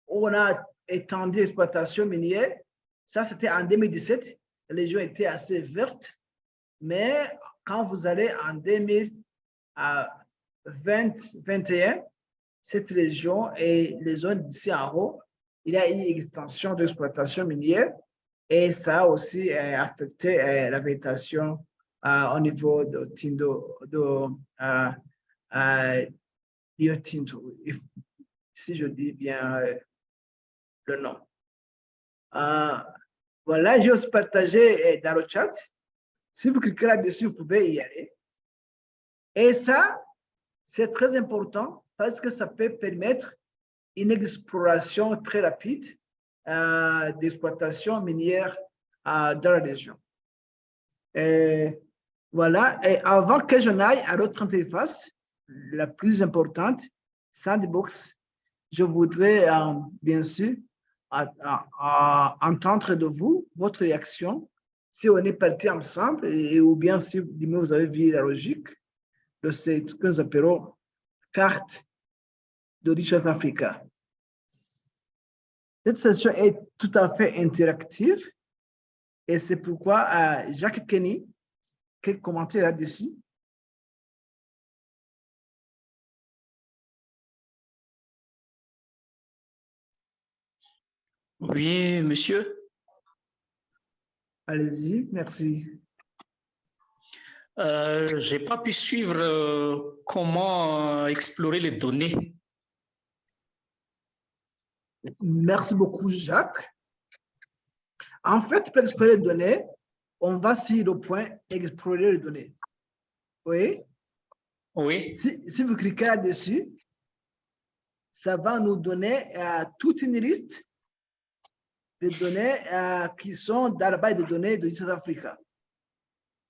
on a étendu l'exploitation minière, ça c'était en 2017. La région était assez verte, mais quand vous allez en 2021, cette région et les zones d'ici en haut, il y a une extension d'exploitation minière. Et ça a aussi affecté la végétation au niveau de Rio Tinto, si je dis bien le nom. Voilà, j'ai aussi partagé dans le chat. Si vous cliquez là-dessus, vous pouvez y aller. Et ça, c'est très important parce que ça peut permettre une exploration très rapide d'exploitation minière dans la région. Et voilà, et avant que je n'aille à l'autre interface, la plus importante, Sandbox, je voudrais bien sûr entendre de vous votre réaction, si on est parti ensemble, ou bien si vous avez vu la logique de ce que nous appelons carte de Digital Africa. Cette session est tout à fait interactive et c'est pourquoi Jacques Kenny, quel commentaire là-dessus? Oui, monsieur. Allez-y, merci. Je n'ai pas pu suivre comment explorer les données. Merci beaucoup, Jacques. En fait, pour explorer les données, on va sur le point explorer les données. Oui? Oui. Si vous cliquez là-dessus, ça va nous donner toute une liste de données qui sont dans la base de données de Digital Africa.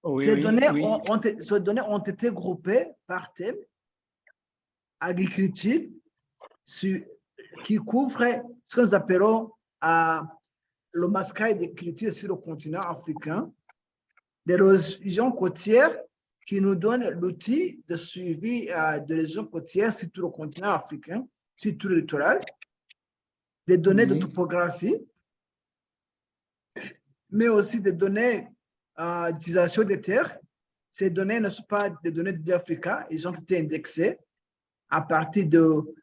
Oui, ces, oui, données oui. ces données ont été groupées par thème, agriculture, qui couvre ce que nous appelons le mascaille des cultures sur le continent africain, des régions côtières qui nous donnent l'outil de suivi de régions côtières sur tout le continent africain, sur tout le littoral, des données de topographie, mais aussi des données d'utilisation des terres. Ces données ne sont pas des données d'Africa, ils ont été indexées à partir de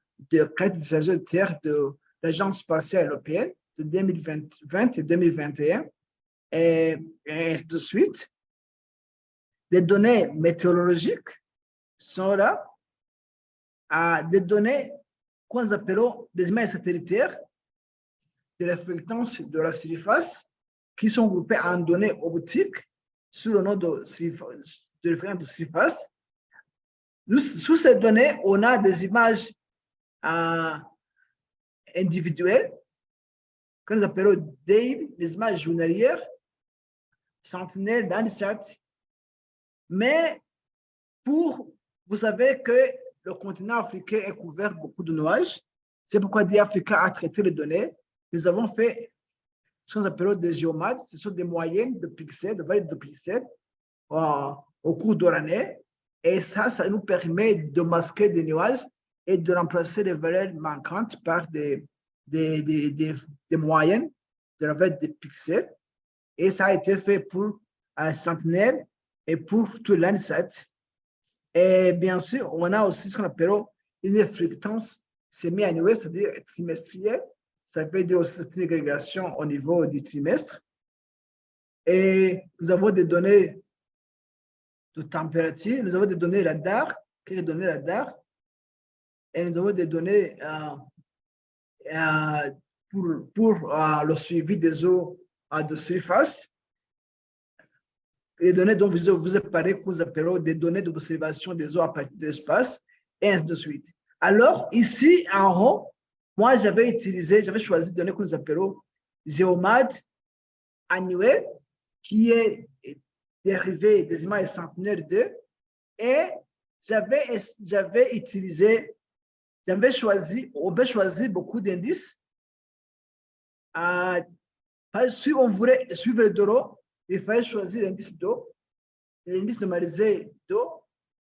cartes d'utilisation des terres de l'Agence spatiale européenne de 2020 et 2021, et ainsi de suite. Des données météorologiques sont là, des données qu'on appelle des images satellitaires de réflectance de la surface qui sont groupées en données optiques sous le nom de référence de surface. Sous ces données, on a des images individuelles que nous appelons daily, des images journalières, Sentinelle, Landsat. Mais vous savez que le continent africain est couvert de beaucoup de nuages. C'est pourquoi DiAfrica a traité les données. Nous avons fait ce qu'on appelle des géomades, ce sont des moyennes de pixels, de valeurs de pixels au cours de l'année. Et ça nous permet de masquer des nuages et de remplacer les valeurs manquantes par des moyennes, de la valeur des pixels. Et ça a été fait pour Sentinel et pour tout l'ANSAT. Et bien sûr, on a aussi ce qu'on appelle une fréquence semi-annuelle, c'est-à-dire trimestrielle. Ça veut dire aussi une agrégation au niveau du trimestre. Et nous avons des données de température, nous avons des données radar, qui est données radar, et nous avons des données pour le suivi des eaux de surface. Les données dont vous avez parlé, que nous appelons des données d'observation des eaux à partir de l'espace, et ainsi de suite. Alors, ici, en haut, moi, j'avais choisi des données que nous appelons géomad annuel, qui est dérivé des images centenaires 2, et on peut choisir beaucoup d'indices. Si on voulait suivre le d'eau, il fallait choisir l'indice d'eau, l'indice normalisé d'eau,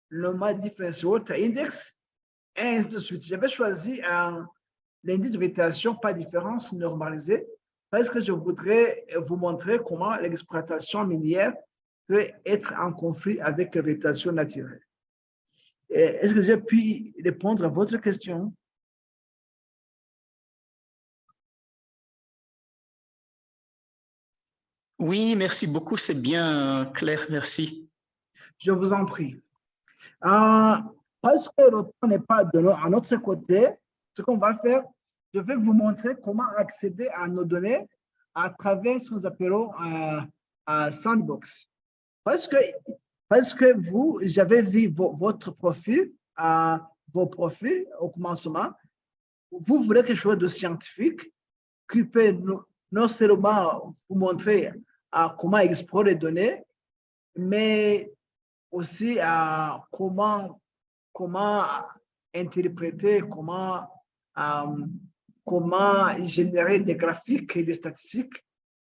le normal differential water index, et ainsi de suite. J'avais choisi l'indice de végétation par différence normalisée parce que je voudrais vous montrer comment l'exploitation minière peut être en conflit avec la végétation naturelle. Est-ce que j'ai pu répondre à votre question? Oui, merci beaucoup, c'est bien clair, merci. Je vous en prie. Parce que le temps n'est pas à notre côté, ce qu'on va faire, je vais vous montrer comment accéder à nos données à travers ce que nous appelons Sandbox. Parce que vous, j'avais vu votre profil, vos profils au commencement, vous voulez quelque chose de scientifique qui peut non seulement vous montrer comment explorer les données, mais aussi comment interpréter, comment générer des graphiques et des statistiques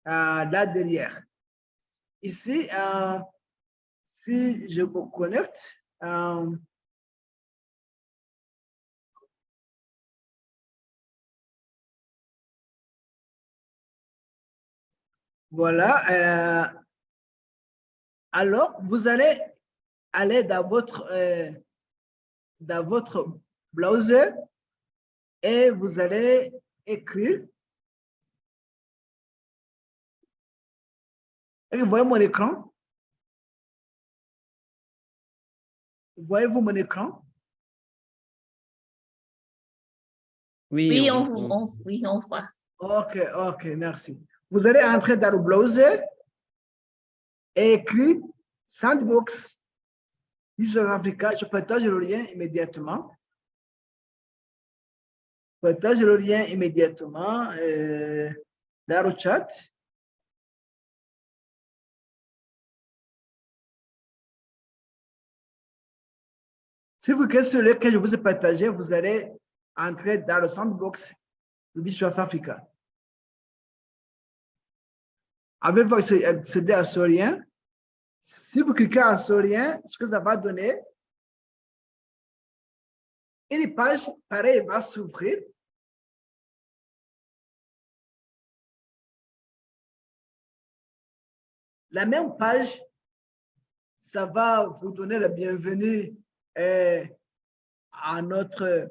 là derrière. Ici, si je me connecte, voilà. Alors, vous allez aller dans votre browser et vous allez écrire. Et vous voyez mon écran? Voyez-vous mon écran? Oui, on voit. Ok, merci. Vous allez entrer dans le browser et écrire Sandbox East Africa. Je partage le lien immédiatement. Partage le lien immédiatement dans le chat. Si vous cliquez sur le lien que je vous ai partagé, vous allez entrer dans le Sandbox de South Africa. Avez-vous accédé à ce lien? Si vous cliquez à ce lien, ce que ça va donner, une page pareille va s'ouvrir. La même page, ça va vous donner la bienvenue à notre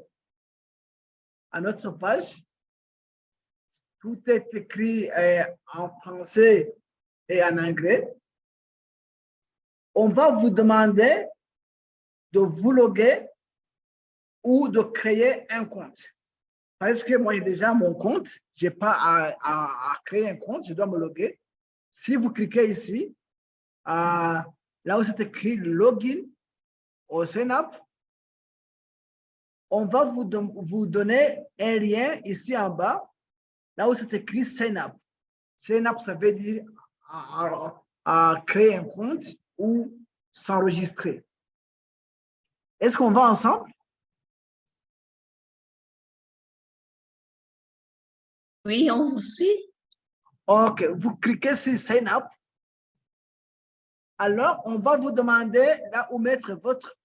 page. Tout est écrit en français et en anglais. On va vous demander de vous loguer ou de créer un compte. Parce que moi, j'ai déjà mon compte. Je n'ai pas à créer un compte. Je dois me loguer. Si vous cliquez ici, là où c'est écrit login au Synap, on va vous donner un lien ici en bas, là où c'est écrit Synap. Synap, ça veut dire créer un compte ou s'enregistrer. Est-ce qu'on va ensemble? Oui, on vous suit. Ok, vous cliquez sur Sign Up. alors on va vous demander là où mettre votre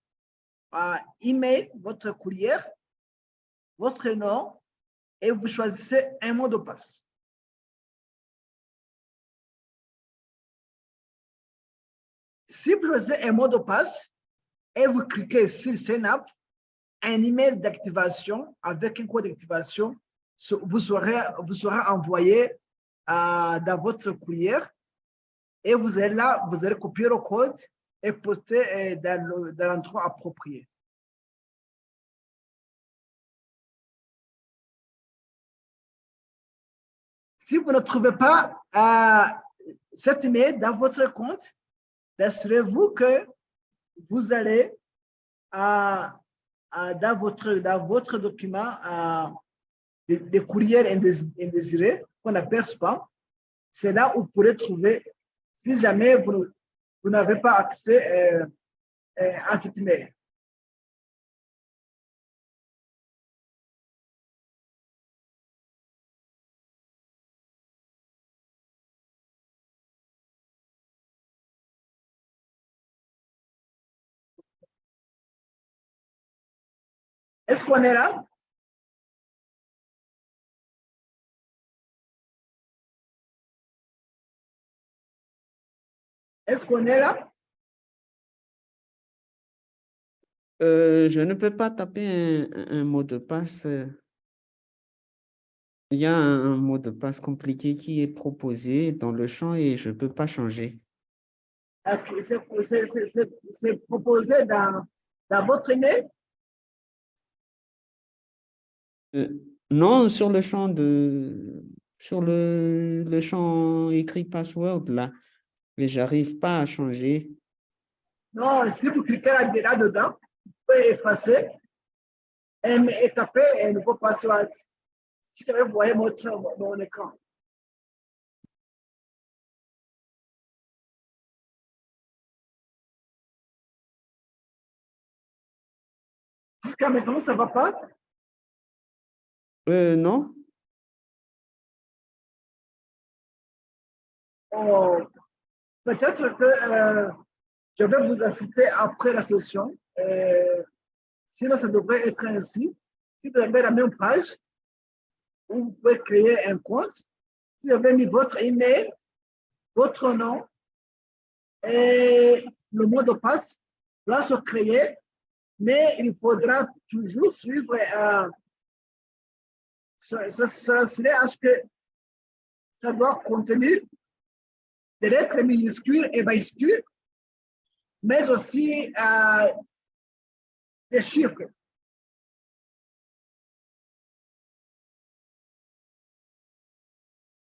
email, votre courrier, votre nom, et vous choisissez un mot de passe. Si vous choisissez un mot de passe et vous cliquez sur Sign Up, un email d'activation avec un code d'activation vous sera envoyé dans votre courrier et vous allez copier le code et poster dans l'endroit approprié. Si vous ne trouvez pas cet email dans votre compte, assurez-vous que vous allez dans votre document de courrier indésiré qu'on appelle spam. C'est là où vous pourrez trouver, si jamais vous n'avez pas accès à cet email. Est-ce qu'on est là? Est-ce qu'on est là? Je ne peux pas taper un mot de passe. Il y a un mot de passe compliqué qui est proposé dans le champ et je ne peux pas changer. C'est proposé dans votre email? Non, sur le champ le champ écrit password là, mais j'arrive pas à changer. Non, si vous cliquez là-dedans, vous pouvez effacer et taper un nouveau password. Si vous voyez mon écran. Jusqu'à maintenant, ça ne va pas? Non. Oh, peut-être que je vais vous assister après la session. Sinon, ça devrait être ainsi. Si vous avez la même page, où vous pouvez créer un compte. Si vous avez mis votre email, votre nom et le mot de passe, va se créer, mais il faudra toujours suivre. Cela serait à ce que ça doit contenir des lettres minuscules et majuscules, mais aussi des chiffres.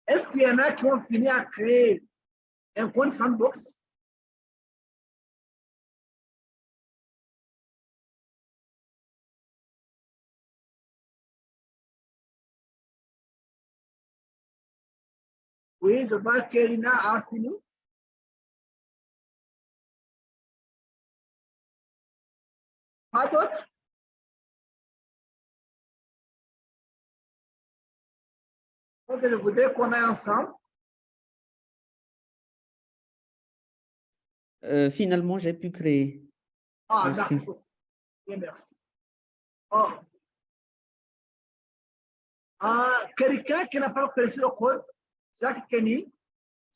Est-ce qu'il y en a qui ont fini à créer un compte Sandbox? Oui, je vois que Lina a fini. Pas d'autres? Donc, je voudrais qu'on aille ensemble. Finalement, j'ai pu créer. Ah, Merci. merci beaucoup. Bien, merci. Oh. Quelqu'un qui n'a pas connaissé le code, Jacques Kenny,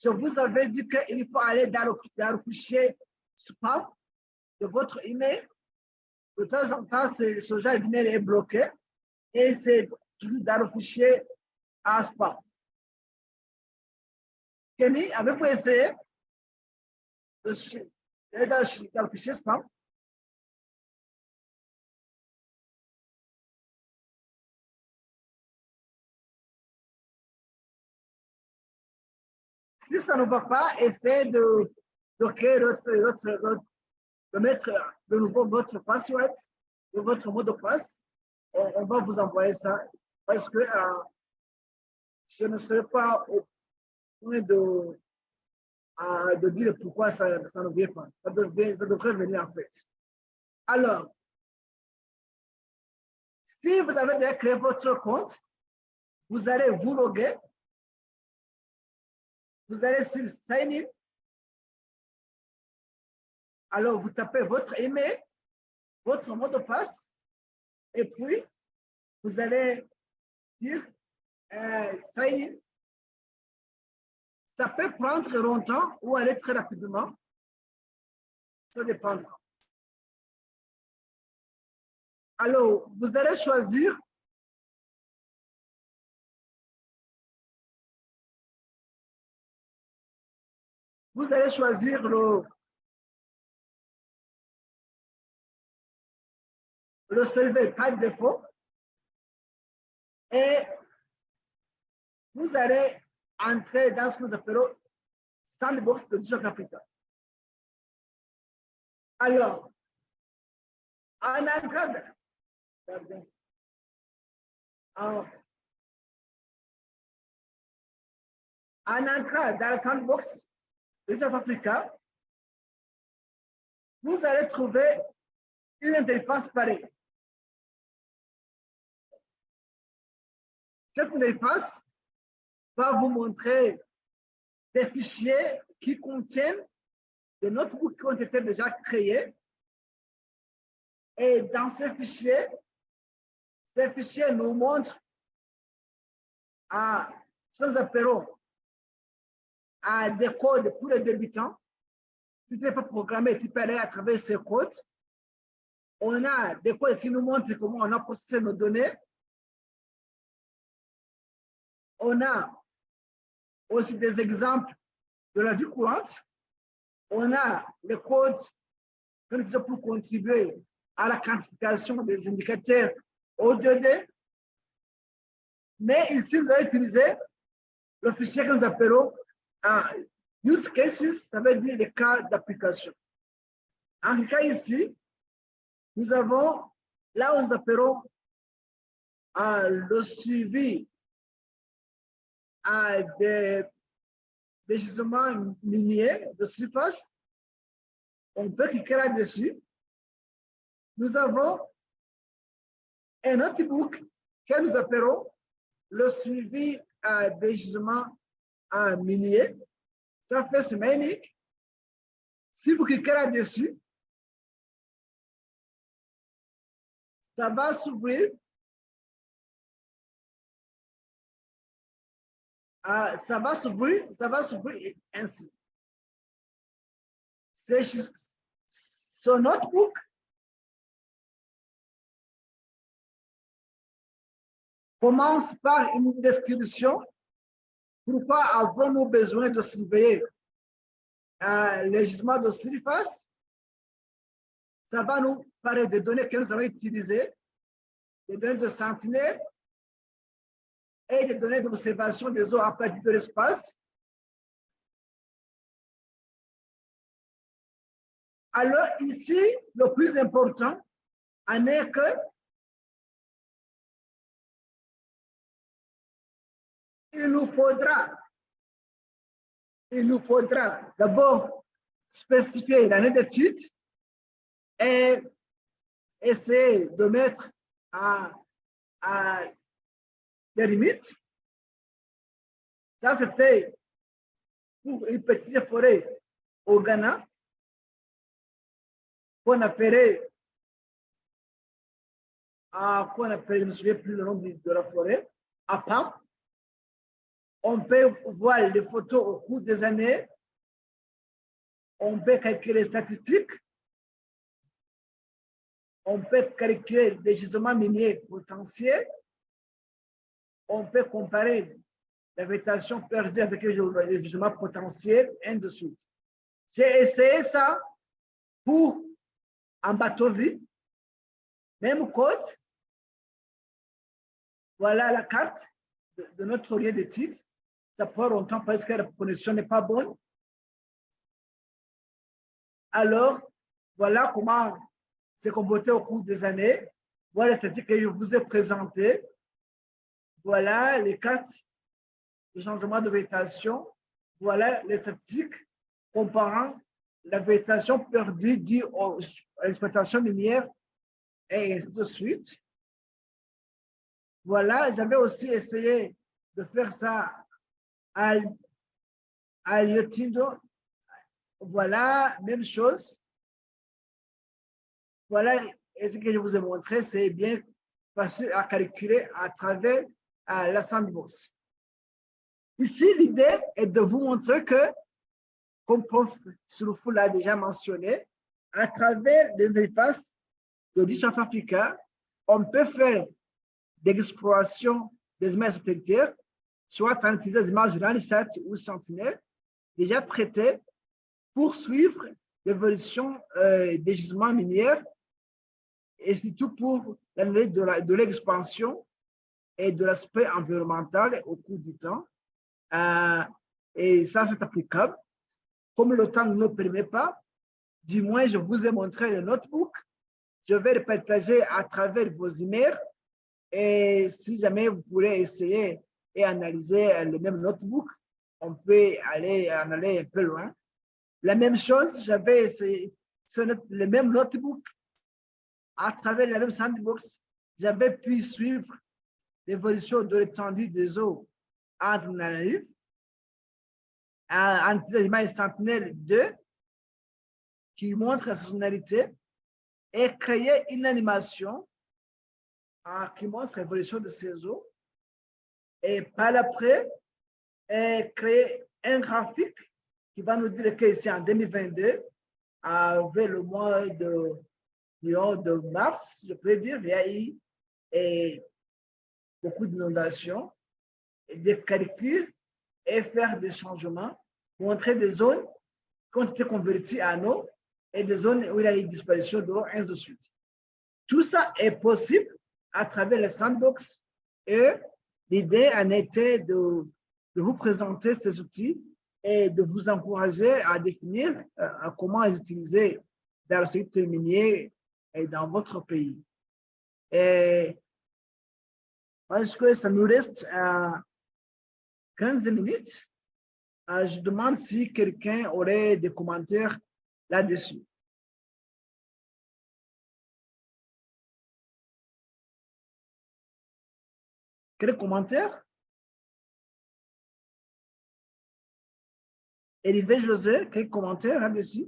je vous avais dit qu'il faut aller dans le fichier spam de votre email. De temps en temps, ce genre d'email est bloqué et c'est toujours dans le fichier spam. Kenny, avez-vous essayé d'aller dans le fichier spam? Si ça ne va pas, essayez de créer de mettre de nouveau votre password, votre mot de passe. On va vous envoyer ça parce que je ne serai pas au point de dire pourquoi ça ne vient pas. Ça devrait venir en fait. Alors, si vous avez déjà créé votre compte, vous allez vous loguer. Vous allez sur Sign In. Alors, vous tapez votre email, votre mot de passe, et puis vous allez dire sign in. Ça peut prendre longtemps ou aller très rapidement. Ça dépendra. Alors, vous allez choisir le serveur par défaut et vous allez entrer dans ce que nous appelons Sandbox de Digital Africa. Alors, en entrant dans le Sandbox de Digital Africa, vous allez trouver une interface pareille. Cette interface va vous montrer des fichiers qui contiennent des notebooks qui ont été déjà créés. Et dans ces fichiers nous montrent ce que nous appelons des codes pour les débutants. Si tu n'es pas programmé, tu peux aller à travers ces codes. On a des codes qui nous montrent comment on a processé nos données. On a aussi des exemples de la vie courante. On a les codes que nous utilisons pour contribuer à la quantification des indicateurs O2D. Mais ici, nous allons utiliser le fichier que nous appelons use cases, ça veut dire les cas d'application. En tout cas, ici, nous avons là où nous appelons le suivi des gisements miniers de surface. On peut cliquer là-dessus. Nous avons un notebook que nous appelons le suivi des gisements miniers. Ça fait sémantique. Si vous cliquez là-dessus, ça va s'ouvrir. Ça va s'ouvrir ainsi. Ce notebook commence par une description. Pourquoi avons-nous besoin de surveiller les gisements de surface? Ça va nous parler des données que nous allons utiliser, des données de sentinelle et des données d'observation des eaux à partir de l'espace. Alors ici, le plus important en est que il nous faudra d'abord spécifier l'année d'études et essayer de mettre des limites. Ça, c'était pour une petite forêt au Ghana qu'on appelait, je ne me souviens plus le nom de la forêt, à Pam. On peut voir les photos au cours des années. On peut calculer les statistiques. On peut calculer les gisements miniers potentiels. On peut comparer la végétation perdue avec les gisements potentiels, et ainsi de suite. J'ai essayé ça pour un bateau vide, même code. Voilà la carte de notre lieu d'études. Ça prend longtemps parce que la connexion n'est pas bonne. Alors, voilà comment c'est comporté au cours des années. Voilà les statistiques que je vous ai présentées. Voilà les cartes de changement de végétation. Voilà les statistiques comparant la végétation perdue due à l'exploitation minière et ainsi de suite. Voilà, j'avais aussi essayé de faire ça à Rio Tinto. Voilà, même chose. Voilà, et ce que je vous ai montré, c'est bien facile à calculer à travers la sandbox. Ici, l'idée est de vous montrer que, comme Prof. Souroufou l'a déjà mentionné, à travers les interfaces de South Africa, on peut faire des explorations des images satellitaires, soit en utilisant des images Landsat ou Sentinel, déjà traitées pour suivre l'évolution des gisements miniers et surtout pour l'analyse de l'expansion et de l'aspect environnemental au cours du temps. Et ça, c'est applicable. Comme le temps ne le permet pas, du moins, je vous ai montré le notebook. Je vais le partager à travers vos emails. Et si jamais vous pourrez essayer et analyser le même notebook, on peut aller un peu loin. La même chose, j'avais essayé le même notebook à travers la même sandbox. J'avais pu suivre l'évolution de l'étendue des eaux entre Nanaïf, entre l'image Sentinelle 2 qui montre la saisonnalité et créer une animation qui montre l'évolution de ces eaux. Et par après, créer un graphique qui va nous dire que c'est en 2022, vers le mois de mars, je peux dire, il y a eu beaucoup d'inondations, des calculs et faire des changements, montrer des zones qui ont été converties en eau et des zones où il y a eu disparition d'eau, ainsi de suite. Tout ça est possible à travers les sandbox et l'idée en était de vous présenter ces outils et de vous encourager à définir comment les utiliser dans le secteur minier et dans votre pays. Et parce que ça nous reste 15 minutes, je demande si quelqu'un aurait des commentaires là-dessus. Quel commentaire? Erivé José, quel commentaire là-dessus?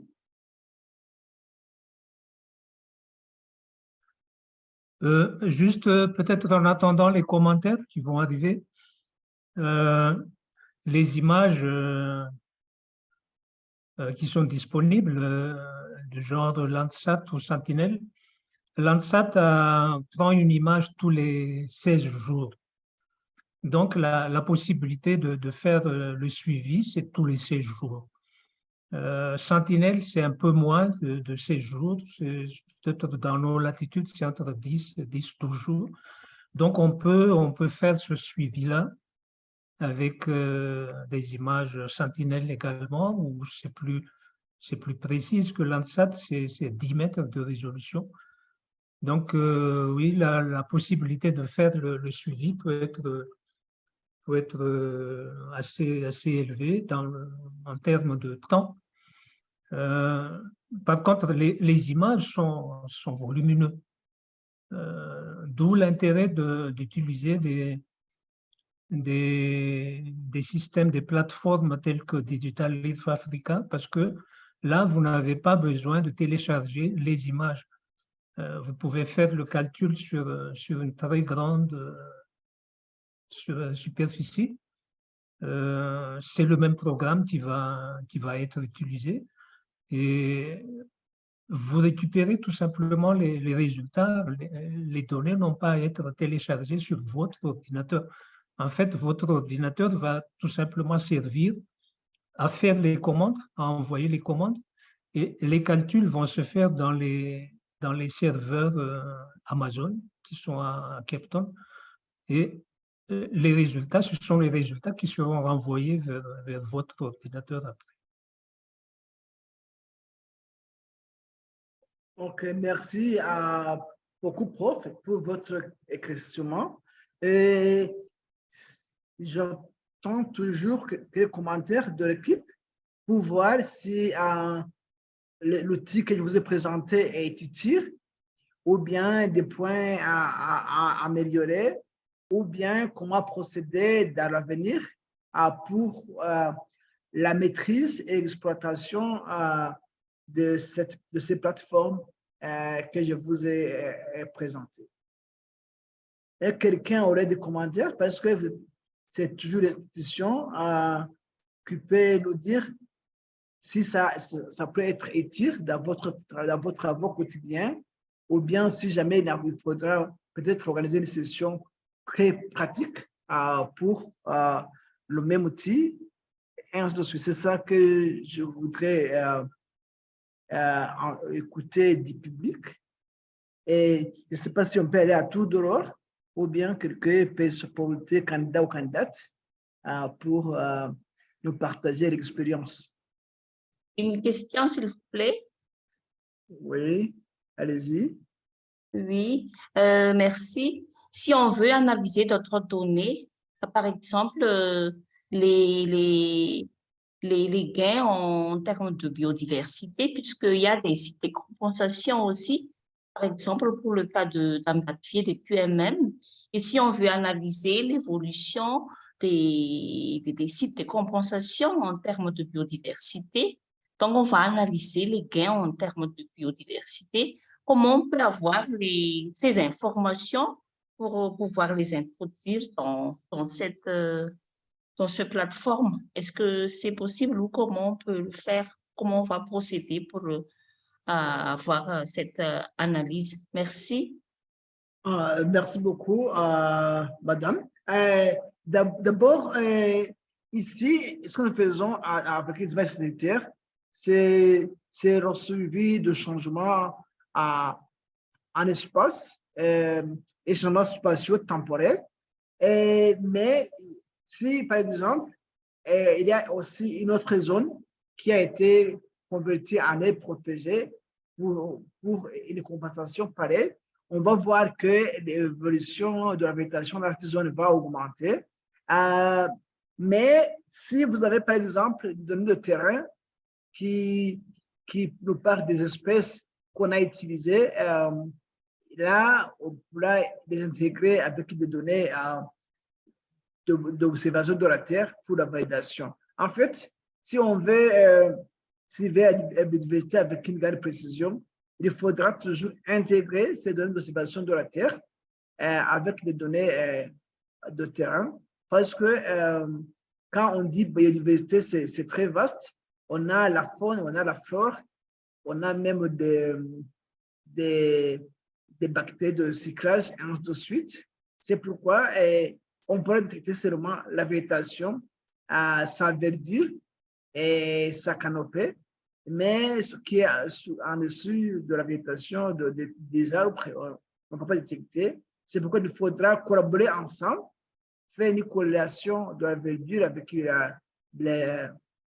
Juste peut-être en attendant les commentaires qui vont arriver, les images qui sont disponibles du genre Landsat ou Sentinel. Landsat prend une image tous les 16 jours. Donc, la possibilité de faire le suivi, c'est tous les 16 jours. Sentinel, c'est un peu moins de 16 jours. Peut-être dans nos latitudes, c'est entre 10 et 12 jours. Donc, on peut faire ce suivi-là avec des images Sentinel également, où c'est plus précis que Landsat, c'est 10 mètres de résolution. Donc, oui, la possibilité de faire le suivi peut être assez élevée en termes de temps. Par contre, les images sont volumineuses, d'où l'intérêt d'utiliser des systèmes, des plateformes telles que Digital Earth Africa, parce que là, vous n'avez pas besoin de télécharger les images. Vous pouvez faire le calcul sur une très grande superficie. C'est le même programme qui va être utilisé et vous récupérez tout simplement les résultats. Les données n'ont pas à être téléchargées sur votre ordinateur. En fait, votre ordinateur va tout simplement servir à faire les commandes, à envoyer les commandes, et les calculs vont se faire dans les serveurs Amazon qui sont à Cape Town. Et les résultats, ce sont les résultats qui seront renvoyés vers votre ordinateur après. Ok, merci à beaucoup, prof, pour votre éclaircissement. Et j'entends toujours quelques commentaires de l'équipe pour voir si l'outil que je vous ai présenté est utile ou bien des points à améliorer ou bien comment procéder dans l'avenir pour la maîtrise et l'exploitation de ces plateformes que je vous ai présenté. Et quelqu'un aurait des commentaires parce que c'est toujours l'institution qui peut nous dire si ça peut être utile dans vos travaux quotidiens ou bien si jamais il faudra peut-être organiser une session très pratique pour le même outil. C'est ça que je voudrais écouter du public. Et je ne sais pas si on peut aller à tour de rôle ou bien quelqu'un peut se porter candidat ou candidate pour nous partager l'expérience. Une question, s'il vous plaît. Oui, allez-y. Oui, merci. Si on veut analyser d'autres données, par exemple, les gains en termes de biodiversité, puisqu'il y a des sites de compensation aussi, par exemple, pour le cas d'Ambatfier, de QMM. Et si on veut analyser l'évolution des sites de compensation en termes de biodiversité, donc on va analyser les gains en termes de biodiversité. Comment on peut avoir ces informations pour pouvoir les introduire dans cette plateforme? Est-ce que c'est possible ou comment on peut le faire? Comment on va procéder pour avoir cette analyse? Merci. Merci beaucoup, madame. D'abord, ici, ce que nous faisons avec les images sanitaires, c'est le suivi de changements en espace et changements spatio-temporels. Mais si, par exemple, il y a aussi une autre zone qui a été convertie en aire protégée pour une compensation pareille, on va voir que l'évolution de la végétation dans cette zone va augmenter. Mais si vous avez, par exemple, une donnée de terrain qui nous parle des espèces qu'on a utilisées, là, on pourra les intégrer avec des données d'observation de la Terre pour la validation. En fait, si on veut suivre la biodiversité avec une grande précision, il faudra toujours intégrer ces données d'observation de la Terre avec des données de terrain, parce que quand on dit biodiversité, c'est très vaste. On a la faune, on a la flore, on a même des bactéries de cyclage, et ainsi de suite. C'est pourquoi on pourrait traiter seulement la végétation, sa verdure et sa canopée, mais ce qui est en dessous de la végétation des arbres, on ne peut pas détecter. C'est pourquoi il faudra collaborer ensemble, faire une corrélation de la verdure avec ce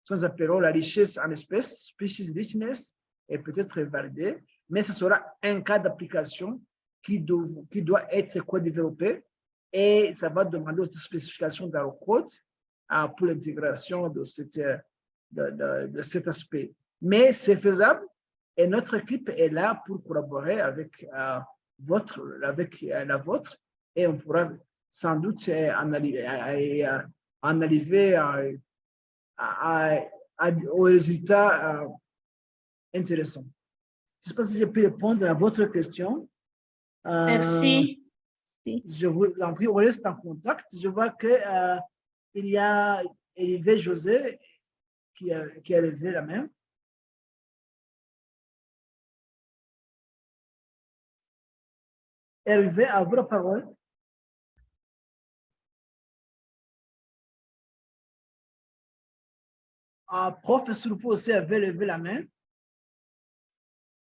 qu'on appelle la richesse en espèces, species richness, et peut-être valider, mais ce sera un cas d'application qui doit être co-développé et ça va demander aussi des spécifications dans le code pour l'intégration de cet aspect. Mais c'est faisable et notre équipe est là pour collaborer avec la vôtre et on pourra sans doute en arriver aux résultats intéressants. Je ne sais pas si je peux répondre à votre question. Merci. Je vous en prie, on reste en contact. Je vois qu'il y a Hervé José qui a levé la main. Hervé, à vous la parole. Professeur, vous aussi avez levé la main.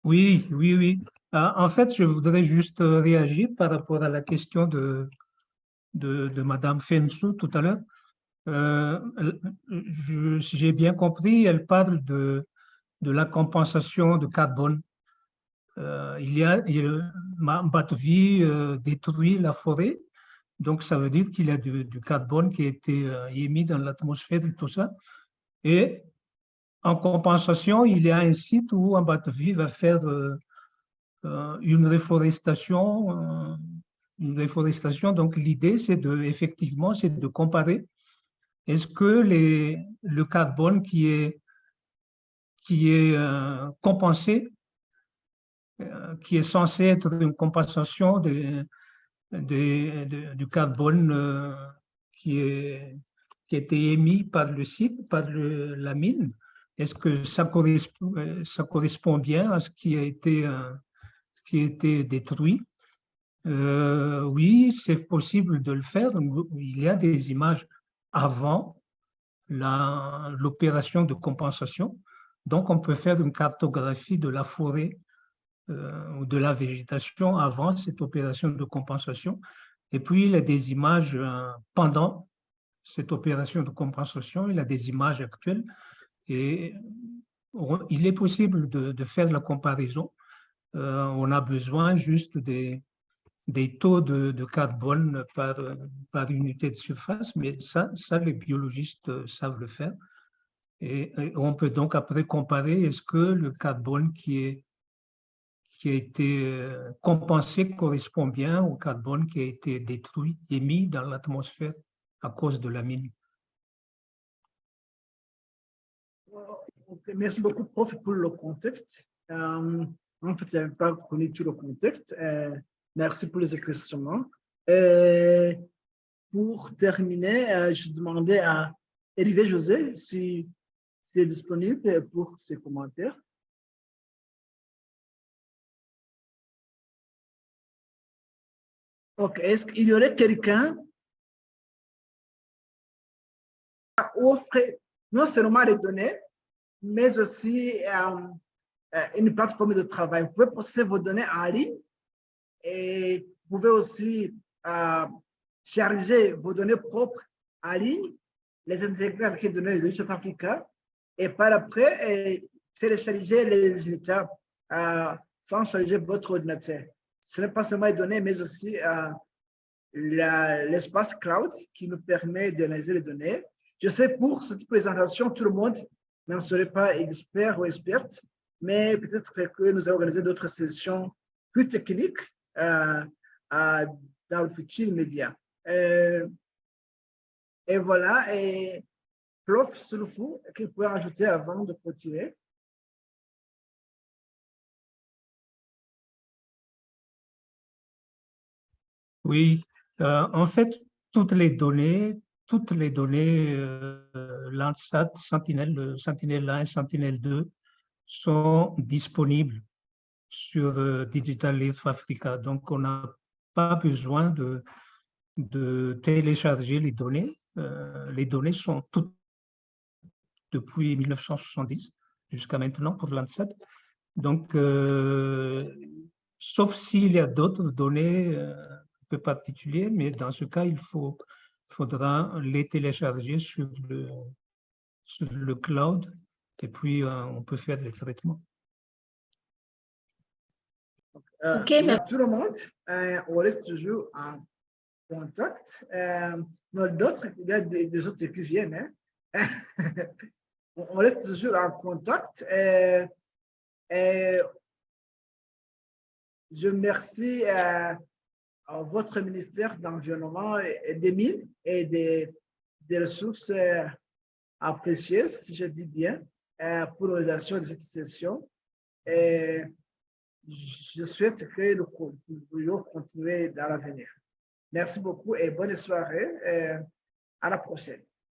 Oui, oui, oui. En fait, je voudrais juste réagir par rapport à la question de Madame Fensou tout à l'heure. Si j'ai bien compris, elle parle de la compensation de carbone. Mbatovi détruit la forêt, donc ça veut dire qu'il y a du carbone qui a été émis dans l'atmosphère et tout ça. Et en compensation, il y a un site où Mbatovi va faire une réforestation. Donc l'idée, effectivement, c'est de comparer. Est-ce que le carbone qui est compensé qui est censé être une compensation du carbone qui a été émis par le site, par la mine. Est-ce que ça correspond bien à ce qui a été détruit? Oui, c'est possible de le faire. Il y a des images avant l'opération de compensation. Donc, on peut faire une cartographie de la forêt ou de la végétation avant cette opération de compensation. Et puis, il y a des images pendant cette opération de compensation, il y a des images actuelles. Et il est possible de faire la comparaison. On a besoin juste des taux de carbone par unité de surface, mais ça les biologistes savent le faire. Et on peut donc après comparer, est-ce que le carbone qui a été compensé correspond bien au carbone qui a été détruit, émis dans l'atmosphère à cause de la mine. Merci beaucoup, prof, pour le contexte. En fait, je n'avais pas connu tout le contexte. Merci pour les éclaircissements. Pour terminer, je demandais à Hervé José si est disponible pour ses commentaires. Ok, est-ce qu'il y aurait quelqu'un qui offre non seulement les données, mais aussi une plateforme de travail? Vous pouvez processer vos données en ligne et vous pouvez aussi charger vos données propres en ligne, les intégrer avec les données de South Africa et par après télécharger les résultats sans charger votre ordinateur. Ce n'est pas seulement les données, mais aussi l'espace cloud qui nous permet d'analyser les données. Je sais pour cette présentation, tout le monde n'en serait pas expert ou experte, mais peut-être que nous allons organiser d'autres sessions plus techniques dans le futur immédiat. Et voilà, et Prof Sulfou, qu'il pourrait rajouter avant de continuer? Oui, en fait, toutes les données Landsat, Sentinel-1, Sentinel-2 sont disponibles sur Digital Earth Africa. Donc, on n'a pas besoin de télécharger les données. Les données sont toutes depuis 1970 jusqu'à maintenant pour Landsat. Donc, sauf s'il y a d'autres données un peu particulières, mais dans ce cas, il faudra les télécharger sur le cloud et puis on peut faire les traitements. Ok, mais tout le monde, on reste toujours en contact. D'autres, il y a des autres qui viennent. Hein? On reste toujours en contact. Je remercie votre ministère de l'Environnement et des Mines et des ressources précieuses, si je dis bien, pour l'organisation de cette session. Et je souhaite que nous puissions continuer dans l'avenir. Merci beaucoup et bonne soirée. À la prochaine.